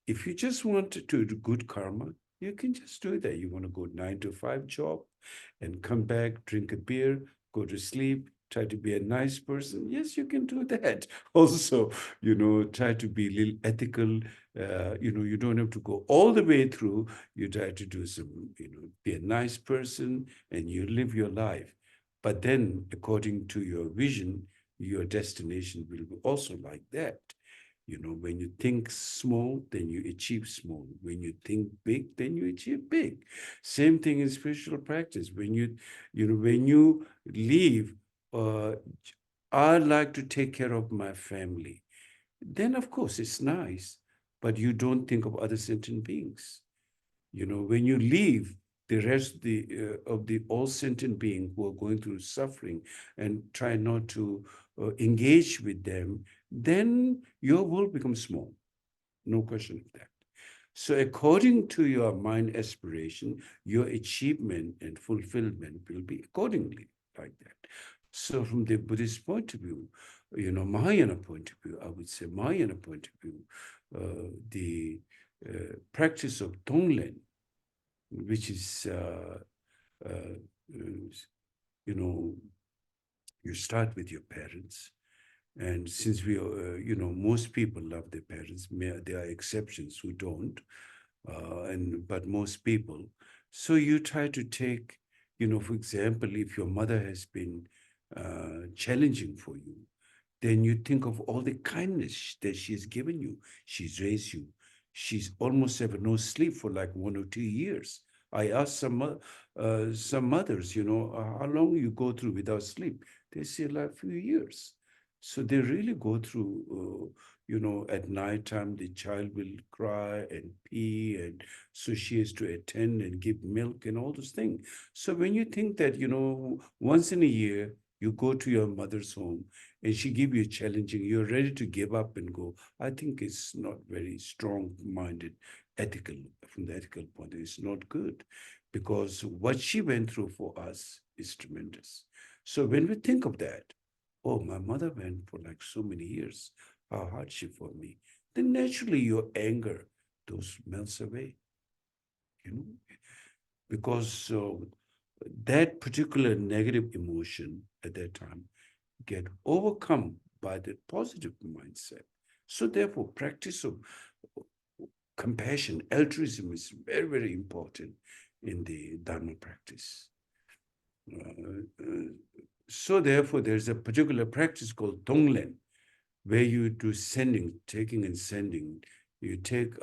If you just want to do good karma, you can just do that. You want to go 9 to 5 job and come back, drink a beer, go to sleep, try to be a nice person. Yes, you can do that. Also, try to be a little ethical. You don't have to go all the way through. You try to do some, be a nice person and you live your life. But then according to your vision, your destination will be also like that. When you think small, then you achieve small. When you think big, then you achieve big. Same thing in spiritual practice. When you leave, I like to take care of my family. Then of course it's nice, but you don't think of other sentient beings. When you leave, the rest of the all sentient beings who are going through suffering and try not to engage with them, then your world becomes small. No question of that. So according to your mind aspiration, your achievement and fulfillment will be accordingly like that. So from the Buddhist point of view, Mahayana point of view, I would say Mahayana point of view, the practice of Tonglen, which is, you start with your parents. And since we, most people love their parents, there are exceptions who don't, but most people. So you try to take for example, if your mother has been challenging for you, then you think of all the kindness that she's given you. She's raised you. She's almost have no sleep for like 1 or 2 years. I asked some mothers, how long you go through without sleep? They say like a few years. So they really go through, at night time, the child will cry and pee, and so she has to attend and give milk and all those things. So when you think that, once in a year, you go to your mother's home and she give you challenging, you're ready to give up and go, I think it's not very strong-minded, ethical, from the ethical point, it's not good, because what she went through for us is tremendous. So when we think of that, oh, my mother went for like so many years, how hardship for me, then naturally your anger, those melts away, because that particular negative emotion at that time get overcome by the positive mindset. So therefore, practice of compassion, altruism is very, very important in the Dharma practice. So therefore, there's a particular practice called Tonglen, where you do sending, taking and sending. You take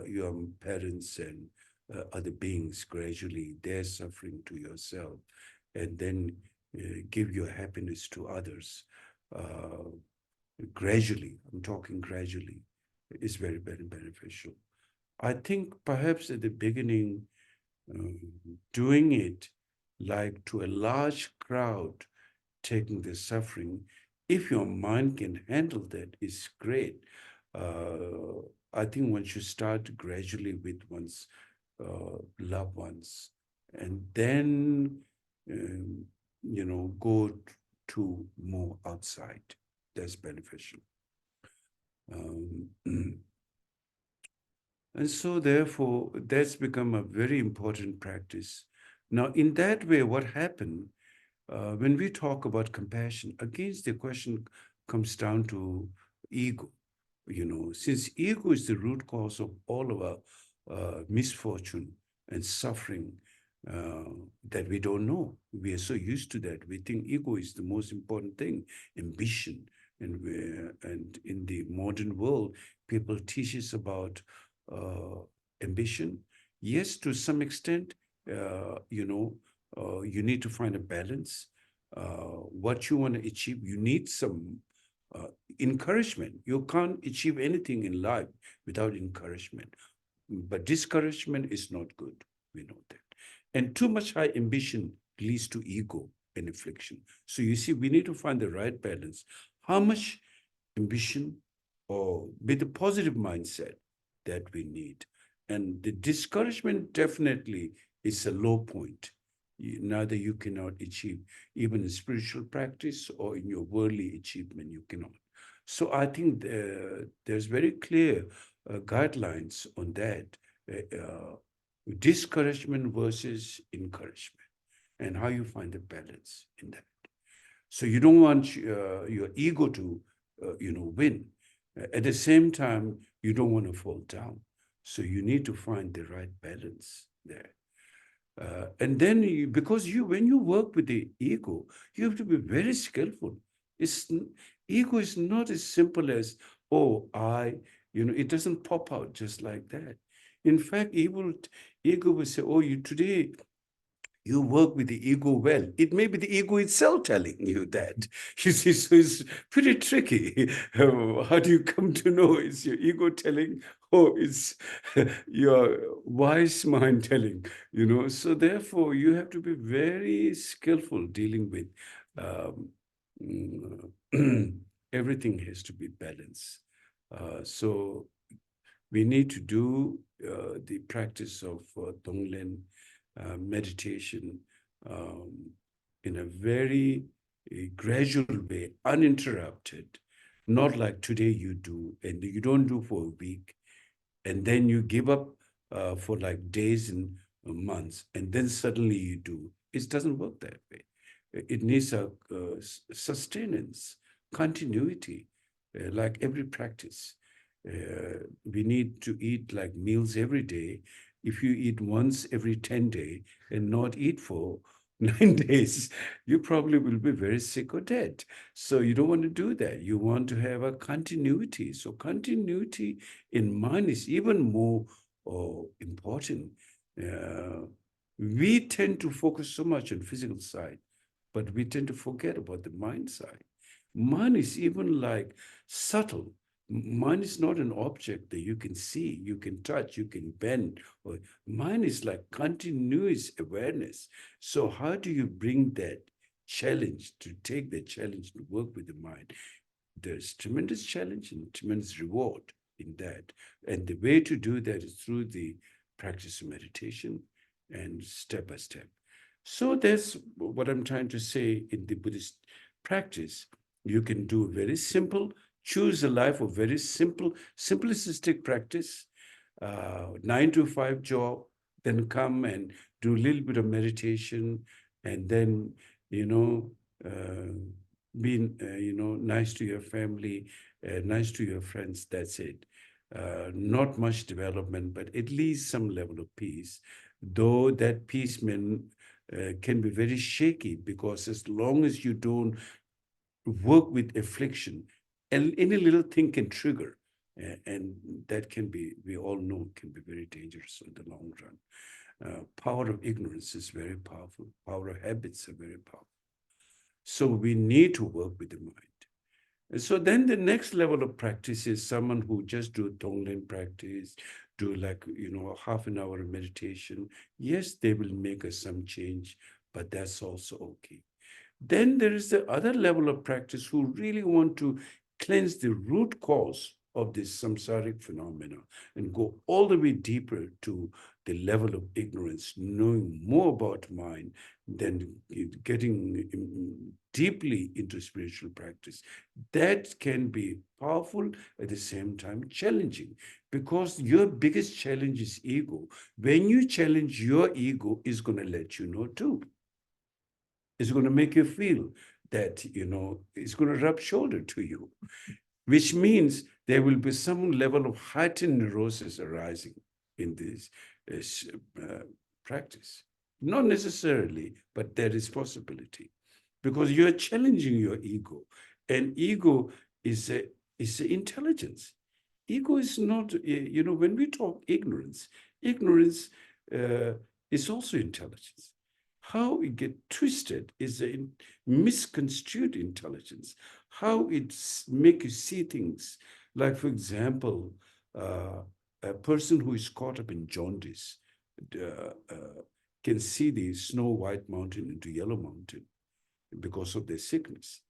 your parents and other beings gradually, their suffering to yourself, and then give your happiness to others. Gradually, I'm talking gradually, is very, very beneficial. I think perhaps at the beginning, doing it like to a large crowd, taking the suffering, if your mind can handle that, is great. I think one should start gradually with one's loved ones, and then go to more outside. That's beneficial. And so therefore, that's become a very important practice. Now, in that way, what happened, when we talk about compassion, again, the question comes down to ego. Since ego is the root cause of all of our misfortune and suffering that we don't know. We are so used to that. We think ego is the most important thing, ambition. And in the modern world, people teach us about ambition. Yes, to some extent, you need to find a balance. What you want to achieve, you need some encouragement. You can't achieve anything in life without encouragement. But discouragement is not good. We know that. And too much high ambition leads to ego and affliction. So you see, we need to find the right balance. How much ambition, or with a positive mindset, that we need. And the discouragement definitely is a low point. Neither you cannot achieve, even in spiritual practice or in your worldly achievement, you cannot. So I think there's very clear guidelines on that. Discouragement versus encouragement, and how you find the balance in that. So you don't want your ego to, win. At the same time, you don't want to fall down. So you need to find the right balance there. And then, because when you work with the ego, you have to be very skillful. Ego is not as simple as, oh, it doesn't pop out just like that. In fact, ego will say, oh, today you work with the ego well. It may be the ego itself telling you that. You see, so it's pretty tricky. How do you come to know? It's your ego telling, oh, it's your wise mind telling, So therefore, you have to be very skillful dealing with everything has to be balanced. So we need to do the practice of Tonglen meditation in a very gradual way, uninterrupted, not like today you do, and you don't do for a week, and then you give up for like days and months, and then suddenly you do. It doesn't work that way. It needs a sustenance, continuity, like every practice. We need to eat like meals every day, if you eat once every 10 days and not eat for 9 days, you probably will be very sick or dead. So you don't want to do that. You want to have a continuity. So continuity in mind is even more important. We tend to focus so much on physical side, but we tend to forget about the mind side. Mind is even like subtle. Mind is not an object that you can see, you can touch, you can bend. Or mind is like continuous awareness. So how do you bring that challenge, to take the challenge to work with the mind? There's tremendous challenge and tremendous reward in that. And the way to do that is through the practice of meditation and step by step. So that's what I'm trying to say in the Buddhist practice. You can do very simple, choose a life of very simple, simplistic practice, 9 to 5 job, then come and do a little bit of meditation, and then, being, nice to your family, nice to your friends, that's it. Not much development, but at least some level of peace, though that peace can be very shaky, because as long as you don't work with affliction, and any little thing can trigger, and that can be, we all know, can be very dangerous in the long run. Power of ignorance is very powerful. Power of habits are very powerful. So we need to work with the mind. And so then the next level of practice is someone who just do Tonglen practice, do like, half an hour of meditation. Yes, they will make some change, but that's also okay. Then there is the other level of practice who really want to cleanse the root cause of this samsaric phenomena and go all the way deeper to the level of ignorance, knowing more about mind, than getting deeply into spiritual practice. That can be powerful, at the same time challenging, because your biggest challenge is ego. When you challenge your ego, is going to let you know too. It's going to make you feel that, it's going to rub shoulder to you, which means there will be some level of heightened neurosis arising in this practice. Not necessarily, but there is possibility, because you're challenging your ego, and ego is intelligence. Ego is not, when we talk ignorance is also intelligence. How it get twisted is a misconstrued intelligence. How it make you see things. Like, for example, a person who is caught up in jaundice can see the Snow White Mountain into Yellow Mountain because of their sickness.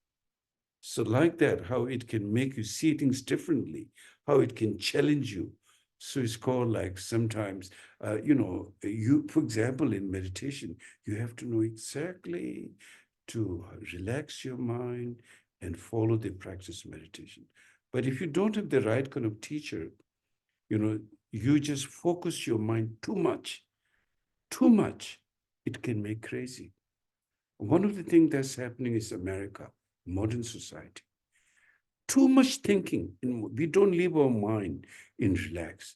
So like that, how it can make you see things differently, how it can challenge you. So it's called, like, sometimes, you, for example, in meditation, you have to know exactly to relax your mind and follow the practice of meditation. But if you don't have the right kind of teacher, you just focus your mind too much, it can make crazy. One of the things that's happening is America, modern society. Too much thinking. We don't leave our mind in relax.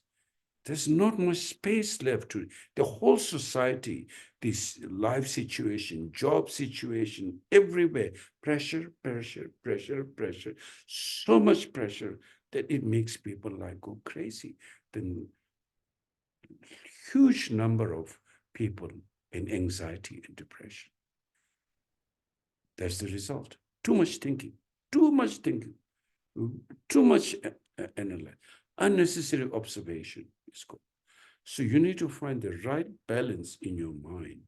There's not much space left to the whole society, this life situation, job situation, everywhere. Pressure, pressure, pressure, pressure. So much pressure that it makes people like go crazy. Then huge number of people in anxiety and depression. That's the result. Too much thinking, too much thinking, too much analyze, unnecessary observation is called. So you need to find the right balance in your mind.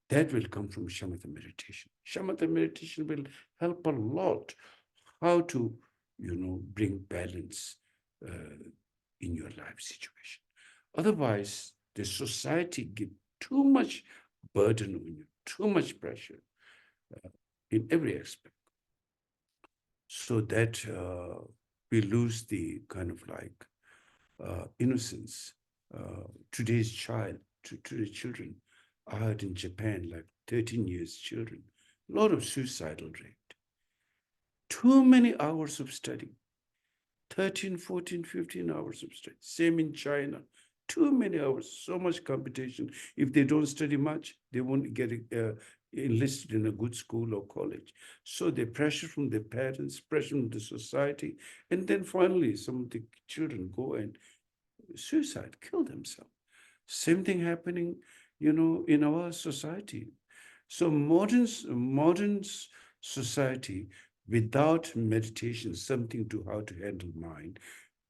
That will come from shamatha meditation. Shamatha meditation will help a lot how to, bring balance in your life situation. Otherwise, the society gives too much burden on you, too much pressure in every aspect. So that we lose the kind of like innocence. Today's children, I heard in Japan, like 13 years children, a lot of suicidal rate. Too many hours of study, 13, 14, 15 hours of study. Same in China, too many hours, so much competition. If they don't study much, they won't get enlisted in a good school or college. So they pressure from their parents, pressure from the society, and then finally some of the children go and suicide, kill themselves. Same thing happening, in our society. So modern society without meditation, something to how to handle mind,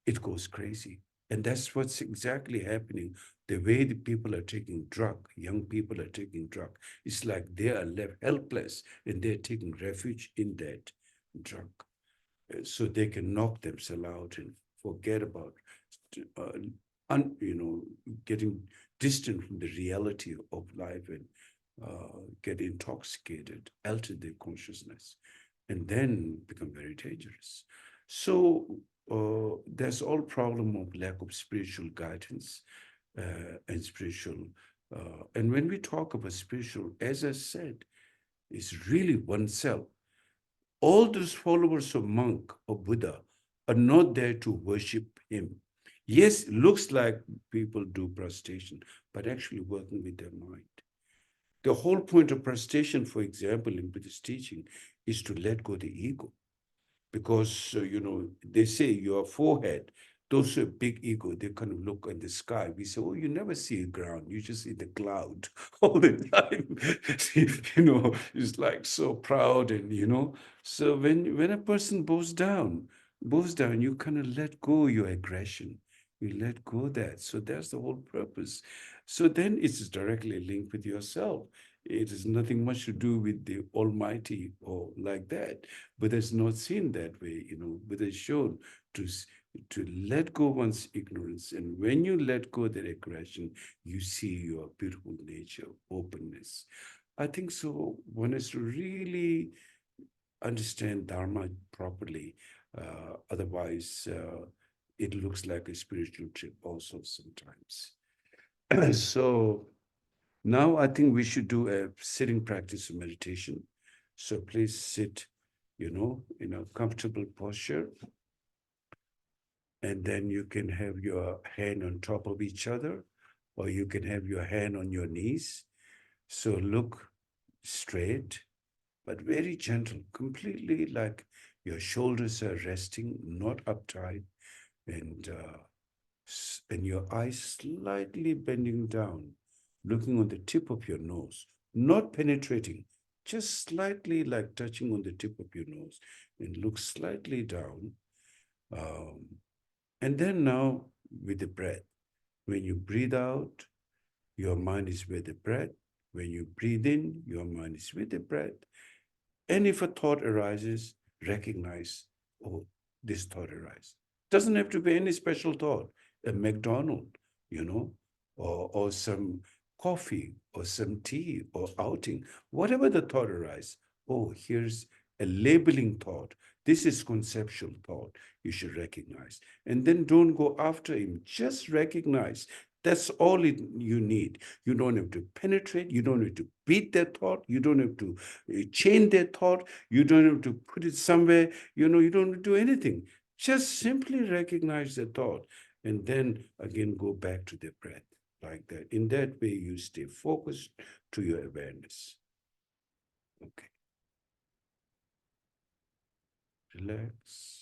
it goes crazy. And that's what's exactly happening. The way the people are taking drug, young people are taking drug, it's like they are left helpless and they're taking refuge in that drug. So they can knock themselves out and forget about, uh, getting distant from the reality of life and get intoxicated, alter their consciousness, and then become very dangerous. So there's all problem of lack of spiritual guidance and spiritual. And when we talk about spiritual, as I said, it's really oneself. All those followers of monk or Buddha are not there to worship him. Yes, it looks like people do prostration, but actually working with their mind. The whole point of prostration, for example, in Buddhist teaching, is to let go the ego. Because, they say your forehead, those who have big ego, they kind of look at the sky. We say, oh, you never see the ground. You just see the cloud all the time. It's like so proud and. So when a person bows down, you kind of let go your aggression. You let go that. So that's the whole purpose. So then it's directly linked with yourself. It has nothing much to do with the Almighty or like that. But it's not seen that way, but it's shown to let go one's ignorance. And when you let go that aggression, you see your beautiful nature, openness. I think so. One has to really understand Dharma properly. Otherwise, it looks like a spiritual trip also sometimes. So now I think we should do a sitting practice of meditation. So please sit, in a comfortable posture. And then you can have your hand on top of each other, or you can have your hand on your knees. So look straight, but very gentle, completely like your shoulders are resting, not uptight, and your eyes slightly bending down, looking on the tip of your nose, not penetrating, just slightly like touching on the tip of your nose, and look slightly down. And then now with the breath, when you breathe out, your mind is with the breath. When you breathe in, your mind is with the breath. And if a thought arises, recognize, oh, this thought arises. Doesn't have to be any special thought, a McDonald's, or some coffee or some tea or outing, whatever the thought arises. Oh, here's a labeling thought. This is conceptual thought. You should recognize. And then don't go after him. Just recognize. That's all you need. You don't have to penetrate. You don't have to beat that thought. You don't have to chain that thought. You don't have to put it somewhere. You don't have to do anything. Just simply recognize the thought and then again go back to the breath like that. In that way, you stay focused to your awareness. Okay. Relax.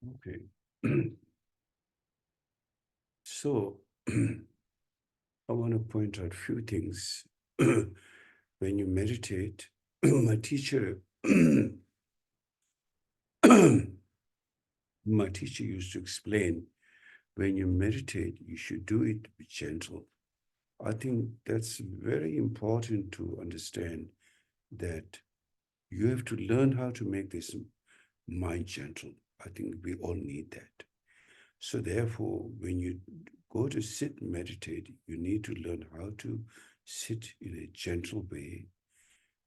Okay. So I want to point out a few things. When you meditate, my teacher my teacher used to explain, when you meditate, you should do it gentle. I think that's very important to understand, that you have to learn how to make this mind gentle. I think we all need that. So therefore, when you go to sit and meditate, you need to learn how to sit in a gentle way.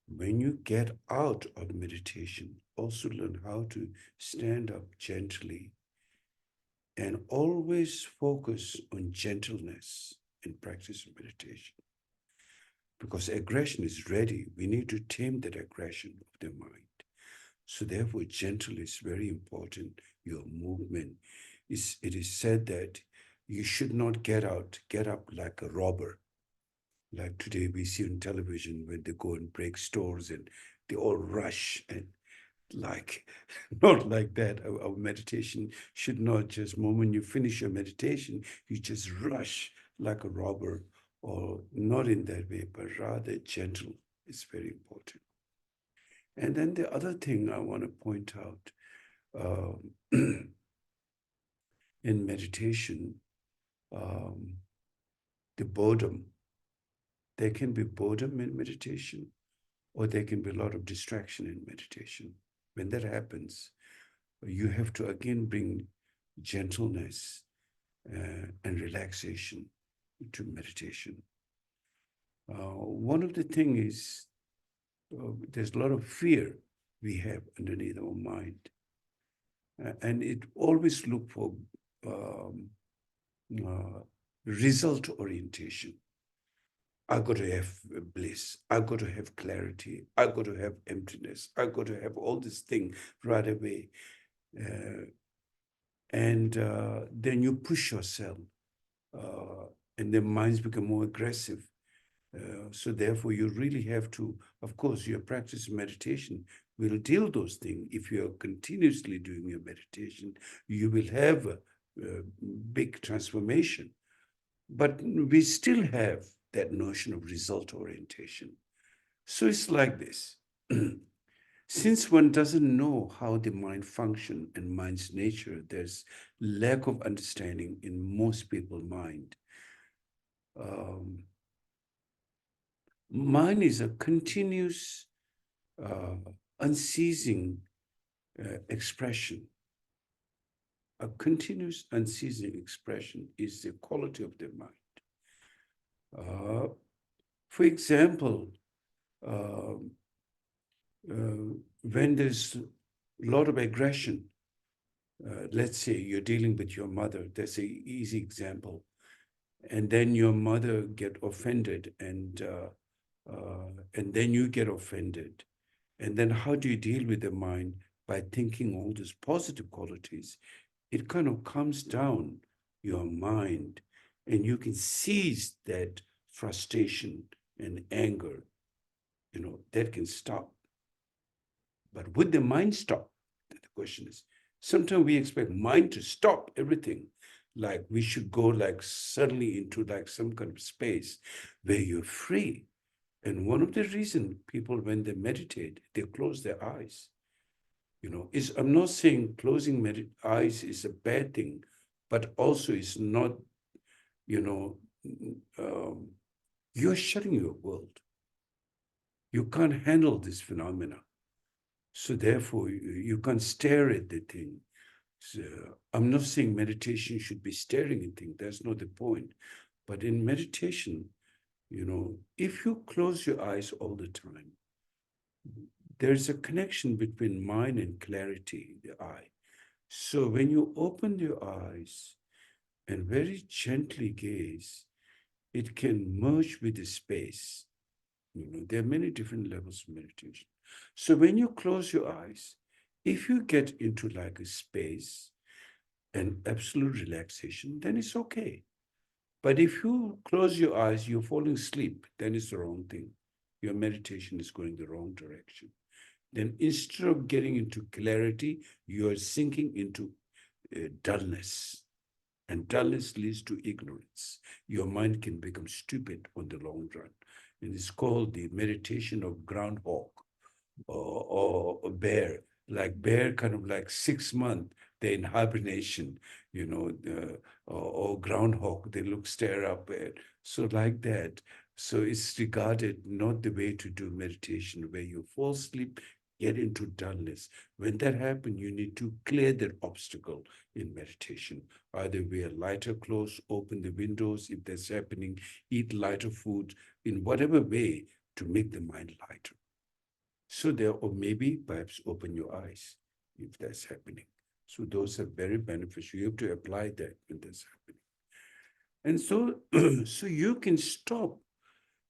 When you get out of meditation, also learn how to stand up gently, and always focus on gentleness in practice of meditation. Because aggression is ready. We need to tame that aggression of the mind. So therefore, gentle is very important. Your movement it is said that you should not get up like a robber. Like today we see on television when they go and break stores and they all rush, and like, not like that. Our meditation should not just, moment you finish your meditation, you just rush like a robber, or not in that way, but rather gentle is very important. And then the other thing I want to point out, in meditation, the boredom. There can be boredom in meditation, or there can be a lot of distraction in meditation. When that happens, you have to again bring gentleness and relaxation to meditation. One of the things is, there's a lot of fear we have underneath our mind. And it always look for result orientation. I got to have bliss. I got to have clarity. I got to have emptiness. I got to have all this thing right away. And then you push yourself, and the minds become more aggressive. So therefore, you really have to, of course, your practice of meditation will deal those things. If you are continuously doing your meditation, you will have a big transformation. But we still have that notion of result orientation. So it's like this. Since one doesn't know how the mind functions and mind's nature, there's lack of understanding in most people's mind. Mind is a continuous, unceasing expression. A continuous, unceasing expression is the quality of the mind. For example, when there's a lot of aggression, let's say you're dealing with your mother, that's an easy example, and then your mother get offended, and then you get offended. And then how do you deal with the mind? By thinking all these positive qualities. It kind of calms down your mind, and you can seize that frustration and anger, that can stop. But would the mind stop? The question is, sometimes we expect mind to stop everything. Like we should go like suddenly into like some kind of space where you're free. And one of the reasons people, when they meditate, they close their eyes. I'm not saying closing eyes is a bad thing, but also it's not, you're shutting your world. You can't handle this phenomena. So therefore, you can't stare at the thing. So I'm not saying meditation should be staring at things. That's not the point. But in meditation, if you close your eyes all the time, there's a connection between mind and clarity, the eye. So when you open your eyes and very gently gaze, it can merge with the space. There are many different levels of meditation. So when you close your eyes, if you get into like a space and absolute relaxation, then it's okay. But if you close your eyes, you're falling asleep, then it's the wrong thing. Your meditation is going the wrong direction. Then instead of getting into clarity, you're sinking into dullness. And dullness leads to ignorance. Your mind can become stupid on the long run. And it's called the meditation of groundhog or bear. Like bear, kind of like 6 months, they're in hibernation, or groundhog, they stare up at. So like that. So it's regarded not the way to do meditation, where you fall asleep, get into dullness. When that happens, you need to clear that obstacle in meditation. Either wear lighter clothes, open the windows if that's happening, eat lighter food, in whatever way to make the mind lighter. So there, or maybe perhaps open your eyes if that's happening. So those are very beneficial. You have to apply that when that's happening. And so, so you can stop.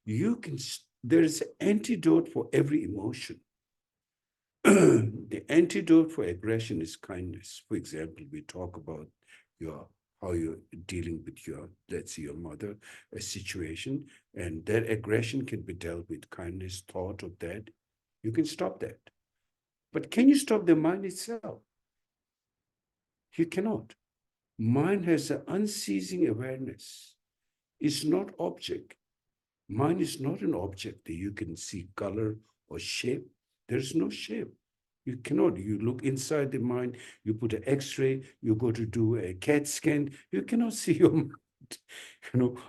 There is an antidote for every emotion. The antidote for aggression is kindness. For example, we talk about how you're dealing with let's say your mother, a situation, and that aggression can be dealt with kindness, thought of that. You can stop that. But can you stop the mind itself? You cannot. Mind has an unceasing awareness. It's not object. Mind is not an object that you can see color or shape. There's no shape. You cannot. You look inside the mind, you put an X-ray, you go to do a CAT scan, you cannot see your mind.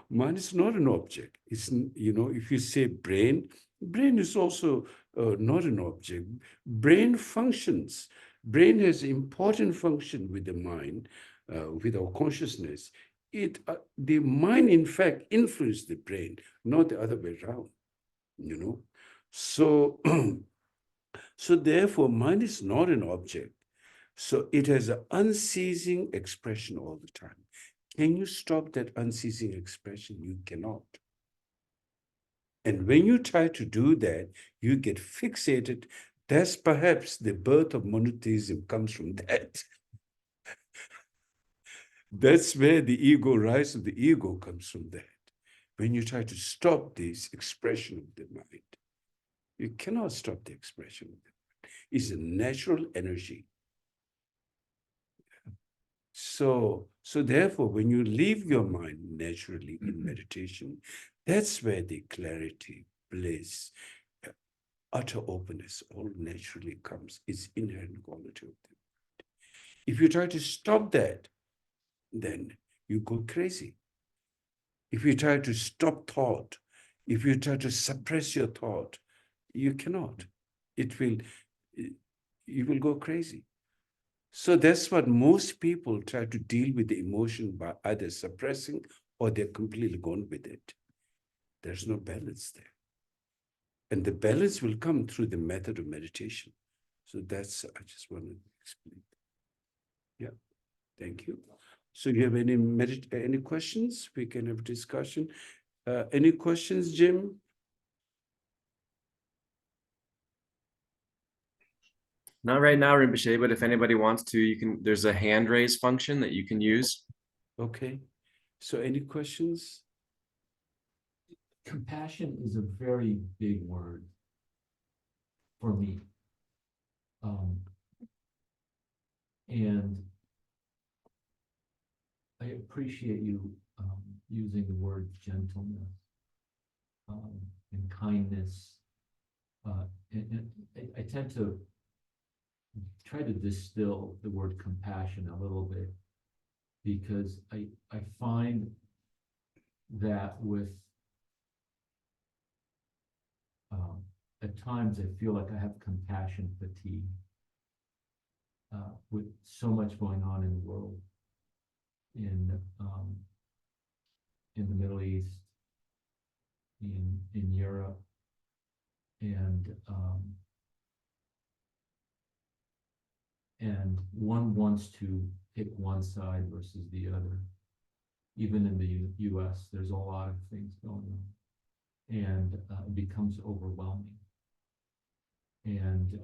Mind is not an object. It's, if you say brain is also not an object. Brain functions. Brain has important function with the mind, with our consciousness. The mind, in fact, influences the brain, not the other way around, So, so therefore, mind is not an object. So it has an unceasing expression all the time. Can you stop that unceasing expression? You cannot. And when you try to do that, you get fixated. That's perhaps the birth of monotheism comes from that. That's where the rise of the ego comes from that. When you try to stop this expression of the mind, you cannot stop the expression of the mind. It's a natural energy. So therefore, when you leave your mind naturally in meditation, that's where the clarity, bliss, utter openness all naturally comes. It's inherent quality of the mind. If you try to stop that, then you go crazy. If you try to stop thought, if you try to suppress your thought, you cannot. You will go crazy. So that's what most people try to deal with the emotion by either suppressing or they're completely gone with it. There's no balance there. And the balance will come through the method of meditation. So that's, I just want to explain. Yeah, thank you. So you have any questions? We can have discussion. Any questions, Jim? Not right now, Rinpoche, but if anybody wants to, there's a hand raise function that you can use. Okay. So any questions? Compassion is a very big word for me. And I appreciate you using the word gentleness and kindness. And I tend to try to distill the word compassion a little bit, because I find that with at times I feel like I have compassion fatigue with so much going on in the world, in the Middle East, in Europe, and one wants to pick one side versus the other. Even in the US, there's a lot of things going on, and it becomes overwhelming. And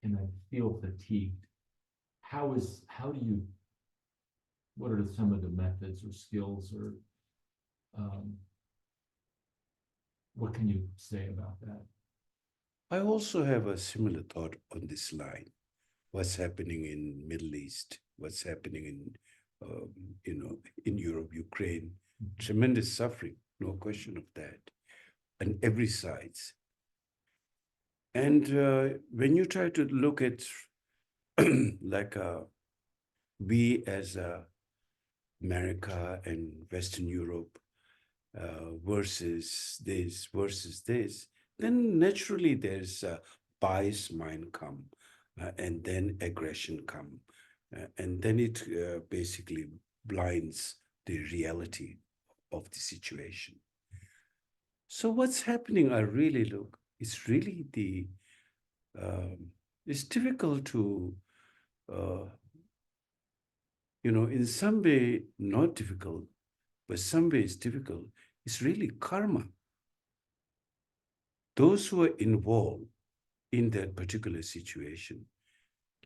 I feel fatigued. What are some of the methods or skills, or what can you say about that? I also have a similar thought on this line. What's happening in Middle East, what's happening in Europe, Ukraine, tremendous suffering, no question of that, on every side. And when you try to look at like we as America and Western Europe versus this, then naturally there's a bias mind come, and then aggression come, and then it basically blinds the reality of the situation. So what's happening, I really look, it's really it's difficult to, in some way, not difficult, but some way it's difficult. It's really karma. Those who are involved in that particular situation,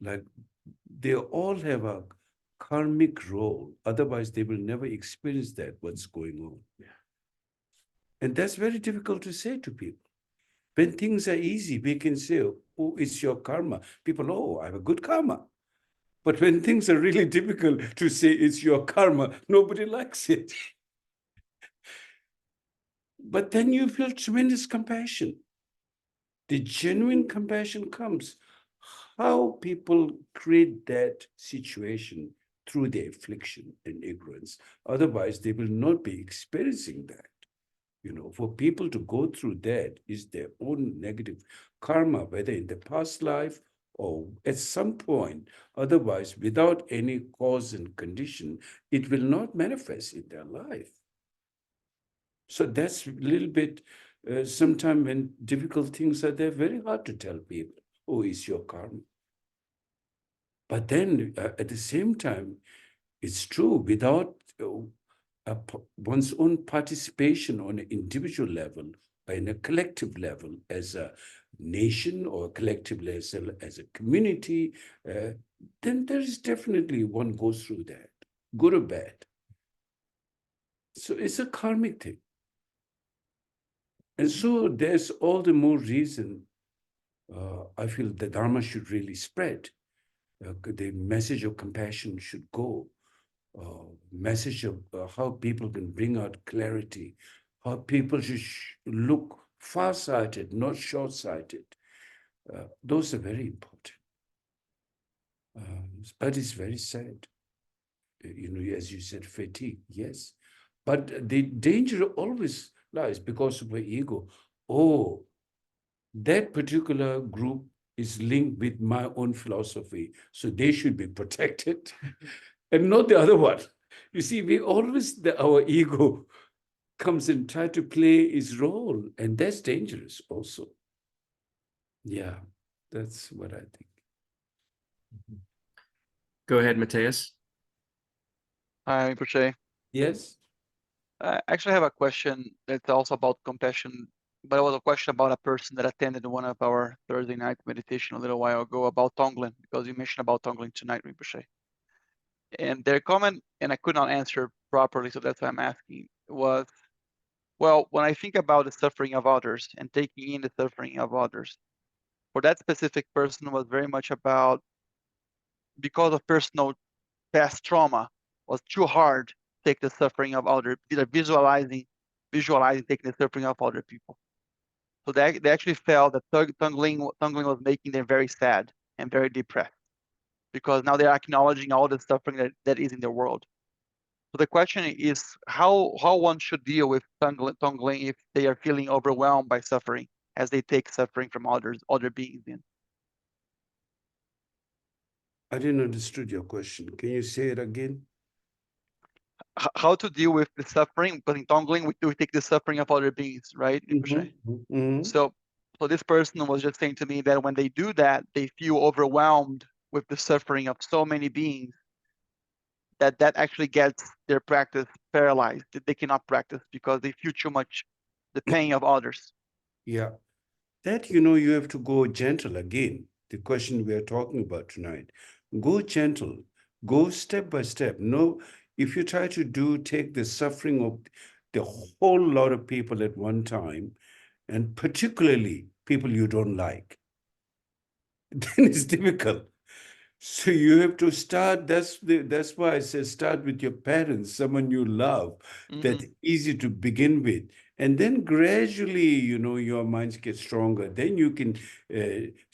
like they all have a karmic role. Otherwise, they will never experience that, what's going on. Yeah. And that's very difficult to say to people. When things are easy, we can say, oh, it's your karma. People, oh, I have a good karma. But when things are really difficult to say it's your karma, nobody likes it. But then you feel tremendous compassion. The genuine compassion comes. How people create that situation through their affliction and ignorance. Otherwise, they will not be experiencing that. For people to go through that is their own negative karma, whether in the past life or at some point. Otherwise, without any cause and condition, it will not manifest in their life. So that's a little bit, sometimes when difficult things are there, very hard to tell people, oh, it's your karma. But then at the same time, it's true, without one's own participation on an individual level, or in a collective level, as a nation or a collective level, as a community, then there is definitely one goes through that, good or bad. So it's a karmic thing. And so there's all the more reason I feel the Dharma should really spread. The message of compassion should go. Message of how people can bring out clarity, how people should look far-sighted, not short-sighted. Those are very important. But it's very sad. As you said, fatigue, yes. But the danger always lies because of the ego. Oh, that particular group is linked with my own philosophy, so they should be protected, and not the other one. You see, we always, our ego comes and try to play its role, and that's dangerous also. Yeah, that's what I think. Go ahead, Matthias. Hi, Rinpoche. Yes? I actually have a question that's also about compassion, but it was a question about a person that attended one of our Thursday night meditation a little while ago about Tonglen, because you mentioned about Tonglen tonight, Rinpoche. And their comment, and I could not answer properly, so that's why I'm asking, was, well, when I think about the suffering of others and taking in the suffering of others, for that specific person was very much about, because of personal past trauma, was too hard to take the suffering of other, either visualizing taking the suffering of other people. So they actually felt that Tonglen was making them very sad and very depressed, because now they're acknowledging all the suffering that is in the world. So the question is how one should deal with Tonglen if they are feeling overwhelmed by suffering as they take suffering from other beings in. I didn't understand your question. Can you say it again? How to deal with the suffering, because in Tonglen we take the suffering of other beings, right? So this person was just saying to me that when they do that, they feel overwhelmed with the suffering of so many beings that actually gets their practice paralyzed. They cannot practice because they feel too much the pain of others. Yeah, that, you have to go gentle again. The question we are talking about tonight. Go gentle, go step by step. No, if you try to take the suffering of the whole lot of people at one time, and particularly people you don't like, then it's difficult. So you have to start, that's why I said start with your parents, someone you love, that's easy to begin with. And then gradually, your minds get stronger. Then you can,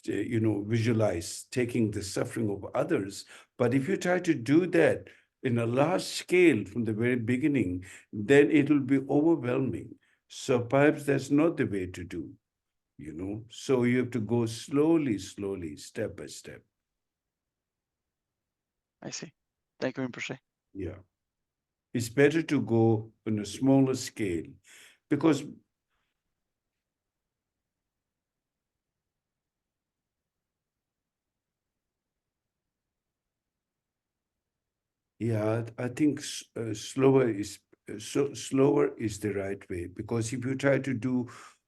visualize taking the suffering of others. But if you try to do that in a large scale from the very beginning, then it will be overwhelming. So perhaps that's not the way to do, So you have to go slowly, step by step. I see. Thank you, Rinpoche. Yeah. It's better to go on a smaller scale because yeah, I think slower is slower is the right way, because if you try to do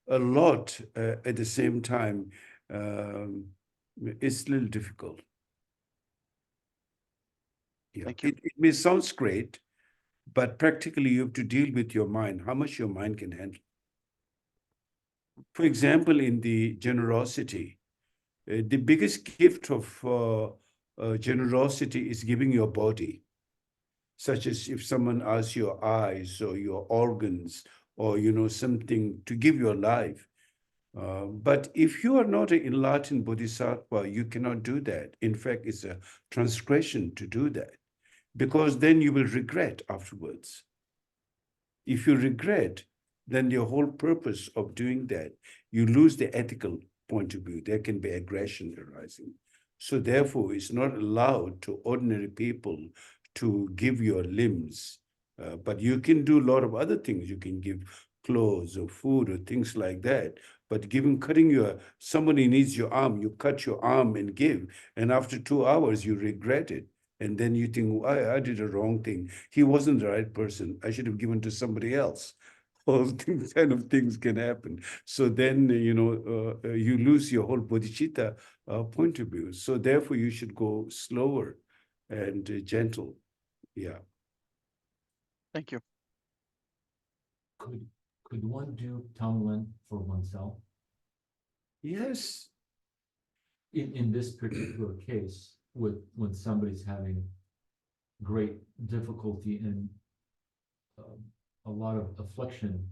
a lot at the same time, it's a little difficult. Yeah, Thank you. it may sound great, but practically you have to deal with your mind, how much your mind can handle. For example, in the generosity, the biggest gift of generosity is giving your body, such as if someone asks your eyes or your organs or something to give your life. But if you are not an enlightened bodhisattva, you cannot do that. In fact, it's a transgression to do that, because then you will regret afterwards. If you regret, then your whole purpose of doing that, you lose the ethical point of view. There can be aggression arising. So therefore, it's not allowed to ordinary people to give your limbs, but you can do a lot of other things. You can give clothes or food or things like that. But somebody needs your arm, you cut your arm and give, and after 2 hours, you regret it. And then you think, I did a wrong thing. He wasn't the right person. I should have given to somebody else. All these kind of things can happen. So then, you lose your whole bodhicitta point of view. So therefore, you should go slower and gentle. Yeah. Thank you. Could one do Tonglen for oneself? Yes. In this particular case, when somebody's having great difficulty and a lot of affliction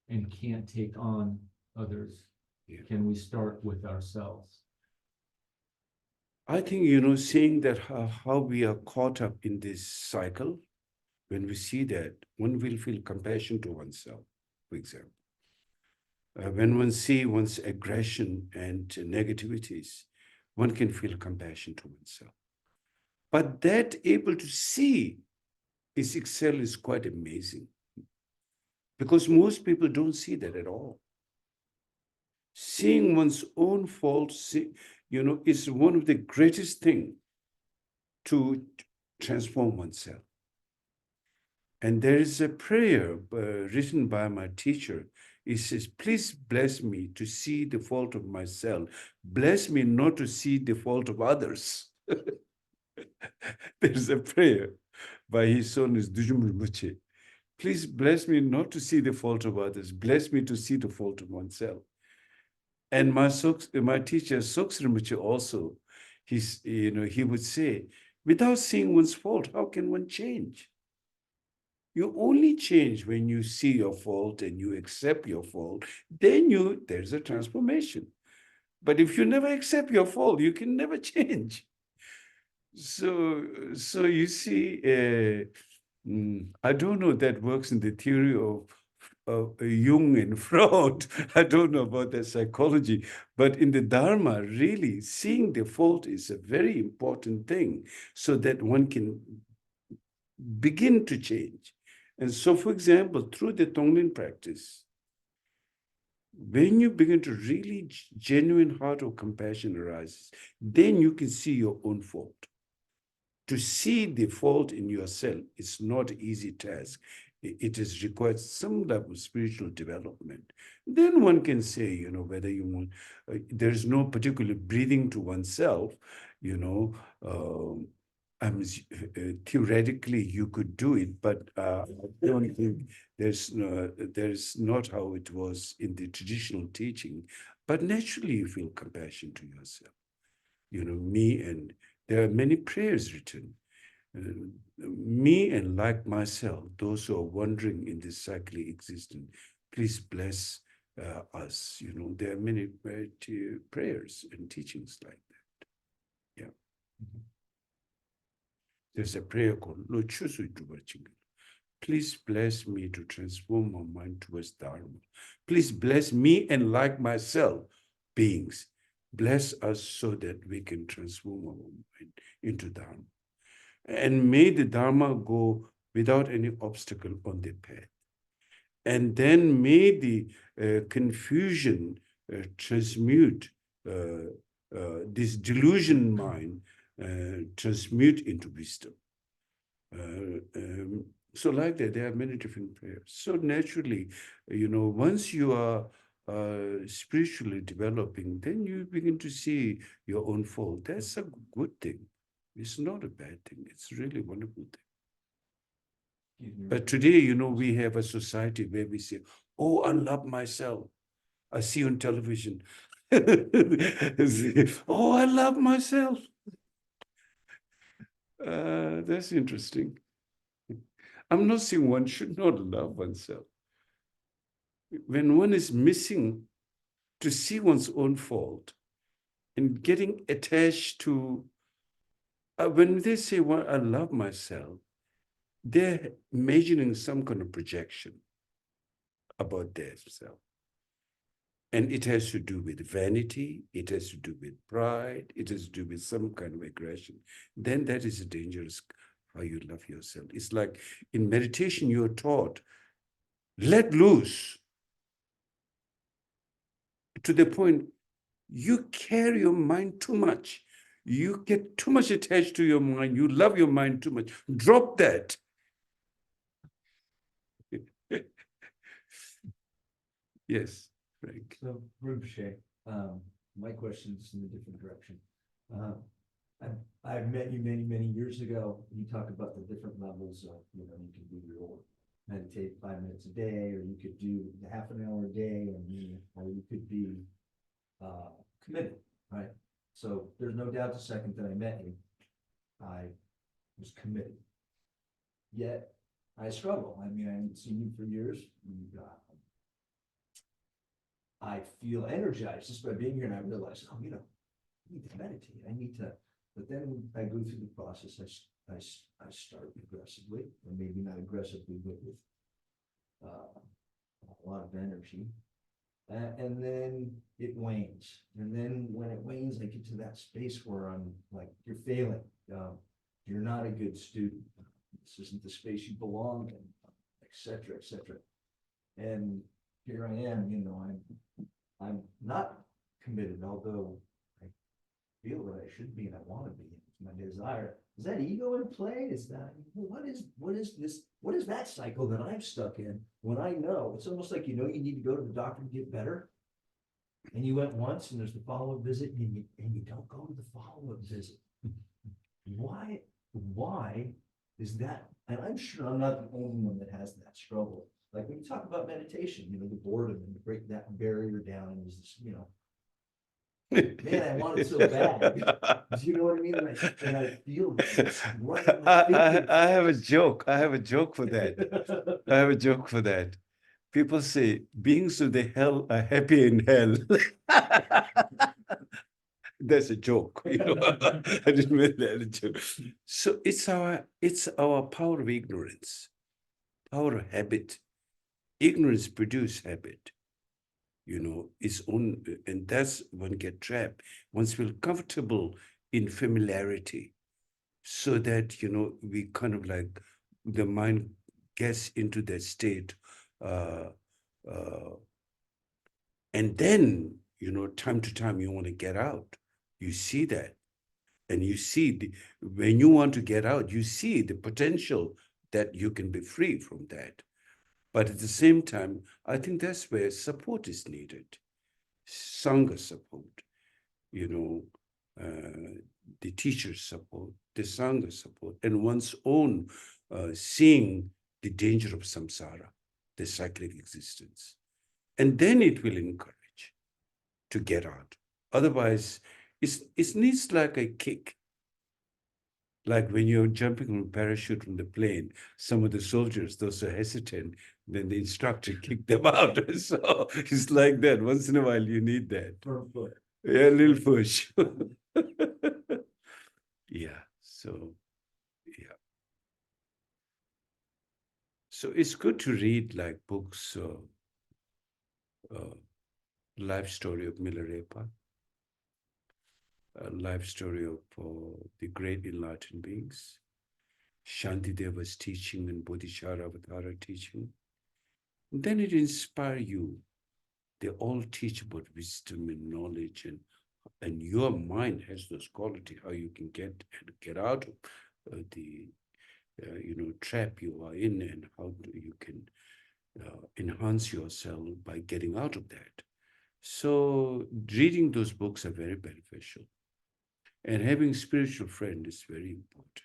and can't take on others, can we start with ourselves? I think, seeing that how we are caught up in this cycle, when we see that, one will feel compassion to oneself, for example. When one sees one's aggression and negativities, one can feel compassion to oneself. But that able to see is itself is quite amazing, because most people don't see that at all. Seeing one's own faults, is one of the greatest things to transform oneself. And there is a prayer written by my teacher. It says, please bless me to see the fault of myself. Bless me not to see the fault of others. There's a prayer by his son is Rinpoche. Please bless me not to see the fault of others. Bless me to see the fault of oneself. And my teacher, Soks Rinpoche, also, he would say, without seeing one's fault, how can one change? You only change when you see your fault and you accept your fault. Then there's a transformation. But if you never accept your fault, you can never change. So you see, I don't know that works in the theory of Jung and Freud. I don't know about that psychology, but in the Dharma, really seeing the fault is a very important thing, so that one can begin to change. And so, for example, through the Tonglen practice, when you begin to really genuine heart of compassion arises, then you can see your own fault. To see the fault in yourself is not an easy task. It is required some level of spiritual development. Then one can say, whether you want, there's no particular breathing to oneself, theoretically you could do it, but I don't think there's not how it was in the traditional teaching. But naturally you feel compassion to yourself. You know, me and there are many prayers written. Me and like myself, those who are wandering in this cyclic existence, please bless us. You know, there are many prayers and teachings like that. Yeah. There's a prayer called Lo Chusu Jubaching. Please bless me to transform my mind towards Dharma. Please bless me and like myself, beings. Bless us so that we can transform our mind into Dharma. And may the Dharma go without any obstacle on the path. And then may the confusion transmute, this delusion mind transmute into wisdom. So like that, there are many different prayers. So naturally, you know, once you are spiritually developing, then you begin to see your own fault. That's a good thing. It's not a bad thing. It's really a wonderful thing. But today, you know, we have a society where we say, oh, I love myself. I see on television. Oh, I love myself. That's interesting. I'm not saying one should not love oneself. When one is missing to see one's own fault and getting attached to, when they say, well, I love myself, they're imagining some kind of projection about their self. And it has to do with vanity, it has to do with pride, it has to do with some kind of aggression. Then that is dangerous, how you love yourself. It's like in meditation, you're taught, let loose to the point you carry your mind too much. You get too much attached to your mind. You love your mind too much. Drop that. Yes, Frank. So, Rinpoche, my question is in a different direction. I've met you many, many years ago. You talk about the different levels of, you know, you can do your meditate 5 minutes a day, or you could do half an hour a day, or you could be committed, right? So there's no doubt the second that I met you, I was committed. Yet I struggle. I mean, I haven't seen you for years. I feel energized just by being here, and I realize, oh, you know, I need to meditate. I need to, but then I go through the process. I start aggressively, or maybe not aggressively, but with a lot of energy. And then it wanes. And then when it wanes, I get to that space where I'm like, you're failing. You're not a good student. This isn't the space you belong in, et cetera, et cetera. And here I am, you know, I'm not committed, although I feel that I should be and I want to be. It's my desire. Is that ego in play? Is that, what is this? What is that cycle that I'm stuck in when I know? It's almost like, you know, you need to go to the doctor to get better. And you went once and there's the follow-up visit and you don't go to the follow-up visit. Why is that? And I'm sure I'm not the only one that has that struggle. Like when you talk about meditation, you know, the boredom and to break that barrier down, and there's this, you know, man, I want it so bad. Do you know what I mean? And I feel this right in my fingers. I have a joke. I have a joke for that. I have a joke for that. People say beings of the hell are happy in hell. That's a joke, you know. I didn't mean that as a joke. So it's our power of ignorance, power of habit. Ignorance produces habit, you know, its own, and that's one get trapped. One's feel comfortable in familiarity, so that, you know, we kind of like the mind gets into that state, and then, you know, time to time you want to get out. You see that, and you see when you want to get out, you see the potential that you can be free from that. But at the same time, I think that's where support is needed. Sangha support, you know, the teacher's support, the Sangha support, and one's own seeing the danger of samsara, the cyclic existence. And then it will encourage. to get out. Otherwise, it needs like a kick. Like when you're jumping from a parachute from the plane, some of the soldiers, those are hesitant, then the instructor kicked them out. So it's like that. Once in a while, you need that. Yeah, a little push. Yeah, so, yeah. So it's good to read like books, life story of Milarepa, a life story of the great enlightened beings, Shantideva's teaching and Bodhisattva teaching. And then it inspires you. They all teach about wisdom and knowledge, and your mind has those qualities, how you can get out of the trap you are in, and how you can enhance yourself by getting out of that. So reading those books are very beneficial. And having spiritual friend is very important.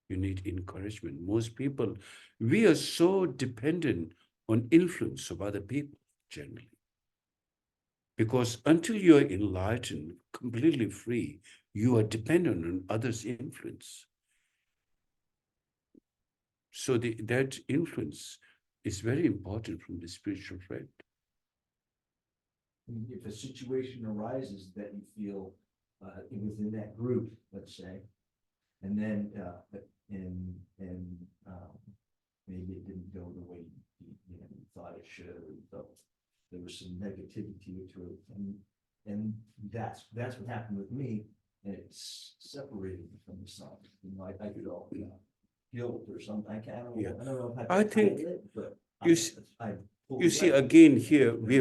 You need encouragement. Most people, we are so dependent on influence of other people generally. Because until you are enlightened, completely free, you are dependent on others' influence. So that influence is very important from the spiritual friend. If a situation arises that you feel within that group, let's say, and then maybe it didn't go the way you thought it should, or you felt there was some negativity to it, and that's what happened with me, and it's separated me from the sun. I feel guilt or something. I don't know if I think title it, but you see again here we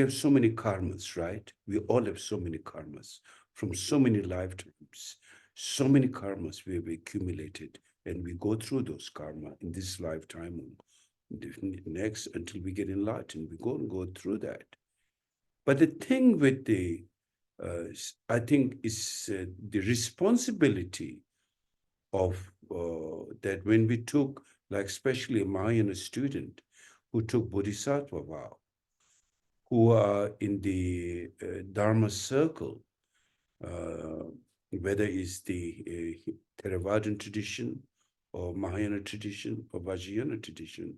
have so many karmas, right? We all have so many karmas from so many lifetimes. So many karmas we have accumulated, and we go through those karma in this lifetime, next, until we get enlightened. We go through that. But the thing with I think is the responsibility of that when we took, like especially a Mahayana student who took Bodhisattva vow, who are in the Dharma circle, whether it's the Theravadan tradition or Mahayana tradition or Vajrayana tradition,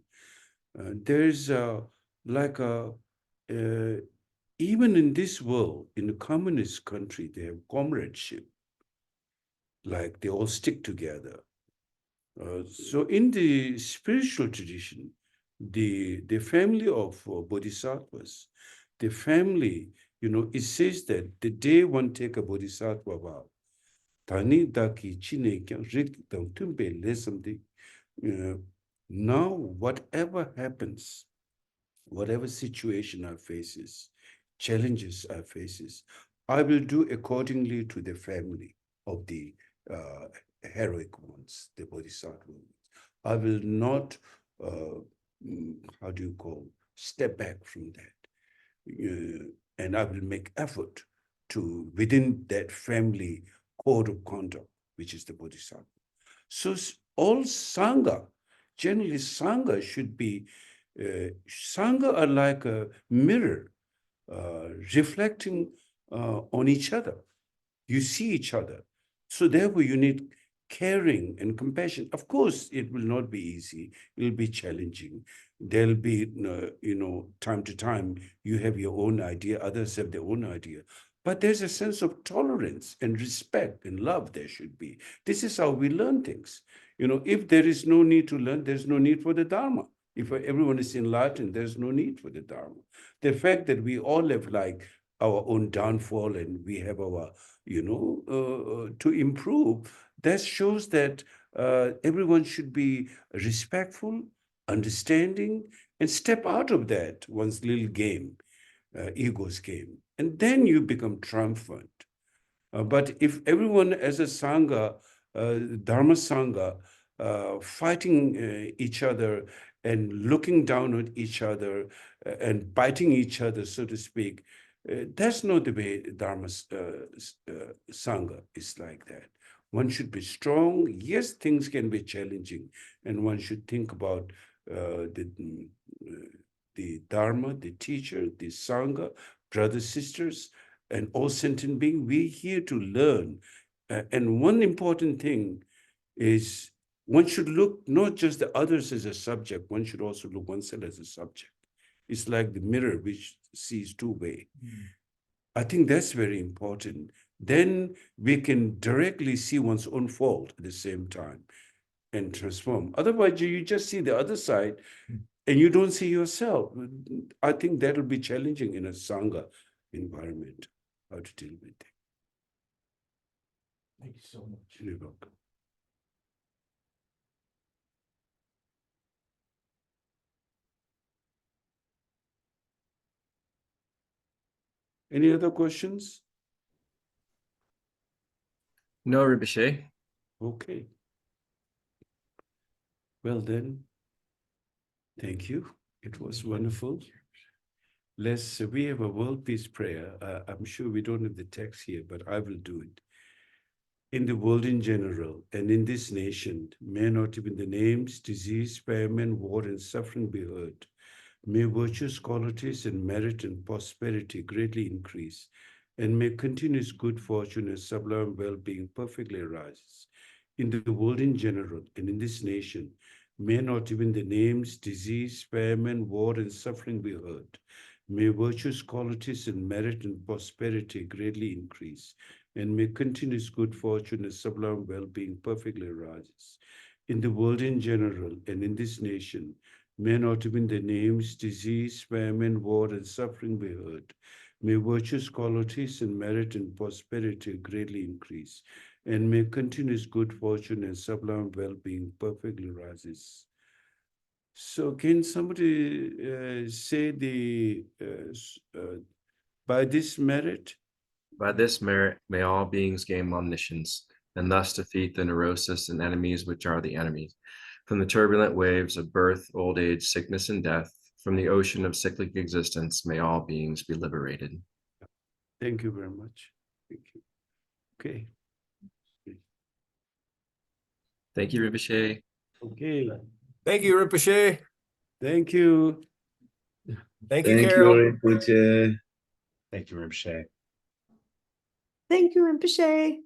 there's even in this world, in a communist country, they have comradeship, like they all stick together. So in the spiritual tradition, the family of bodhisattvas, the family, it says that the day one take a bodhisattva vow, tani daki chine kyang rik dang tumbe lesamdi, now whatever happens, whatever situation I faces, challenges I faces, I will do accordingly to the family of the heroic ones, the bodhisattva ones. I will not, step back from that. And I will make effort to, within that family code of conduct, which is the bodhisattva. So all Sangha, generally Sangha should be, Sangha are like a mirror, reflecting on each other. You see each other. So therefore you need caring and compassion. Of course, it will not be easy. It will be challenging. There'll be, time to time, you have your own idea, others have their own idea. But there's a sense of tolerance and respect and love there should be. This is how we learn things. If there is no need to learn, there's no need for the Dharma. If everyone is enlightened, there's no need for the Dharma. The fact that we all have like our own downfall and we have our, to improve, that shows that everyone should be respectful, understanding, and step out of that one's little game, ego's game. And then you become triumphant. But if everyone as a Sangha, Dharma Sangha, fighting each other and looking down on each other and biting each other, so to speak, that's not the way Dharma Sangha is like that. One should be strong. Yes, things can be challenging, and one should think about the Dharma, the teacher, the Sangha, brothers, sisters, and all sentient beings. We're here to learn. And one important thing is one should look not just the others as a subject, one should also look oneself as a subject. It's like the mirror which sees two-way. I think that's very important. Then we can directly see one's own fault at the same time and transform. Otherwise, you just see the other side and you don't see yourself. I think that'll be challenging in a Sangha environment, how to deal with it. Thank you so much. You're welcome. Any other questions? No, Rinpoche. Okay. Well then, thank you. It was wonderful. We have a world peace prayer. I'm sure we don't have the text here, but I will do it. In the world in general, and in this nation, may not even the names, disease, famine, war, and suffering be heard. May virtues, qualities, and merit and prosperity greatly increase, and may continuous good fortune and sublime well-being perfectly arise. In the world in general, and in this nation, may not even the names, disease, famine, war, and suffering be heard. May virtues, qualities, and merit and prosperity greatly increase, and may continuous good fortune and sublime well-being perfectly arise. In the world in general, and in this nation, may not even the names, disease, famine, war, and suffering be heard. May virtues, qualities, and merit and prosperity greatly increase, and may continuous good fortune and sublime well-being perfectly rises. So can somebody say by this merit? By this merit, may all beings gain omniscience, and thus defeat the neurosis and enemies which are the enemies. From the turbulent waves of birth, old age, sickness, and death, from the ocean of cyclic existence, may all beings be liberated. Thank you very much. Thank you. Okay. Thank you, Rinpoche. Okay. Thank you, Rinpoche. Thank you. Thank you, Carol. Rinpoche. Thank you, Rinpoche. Thank you, Rinpoche.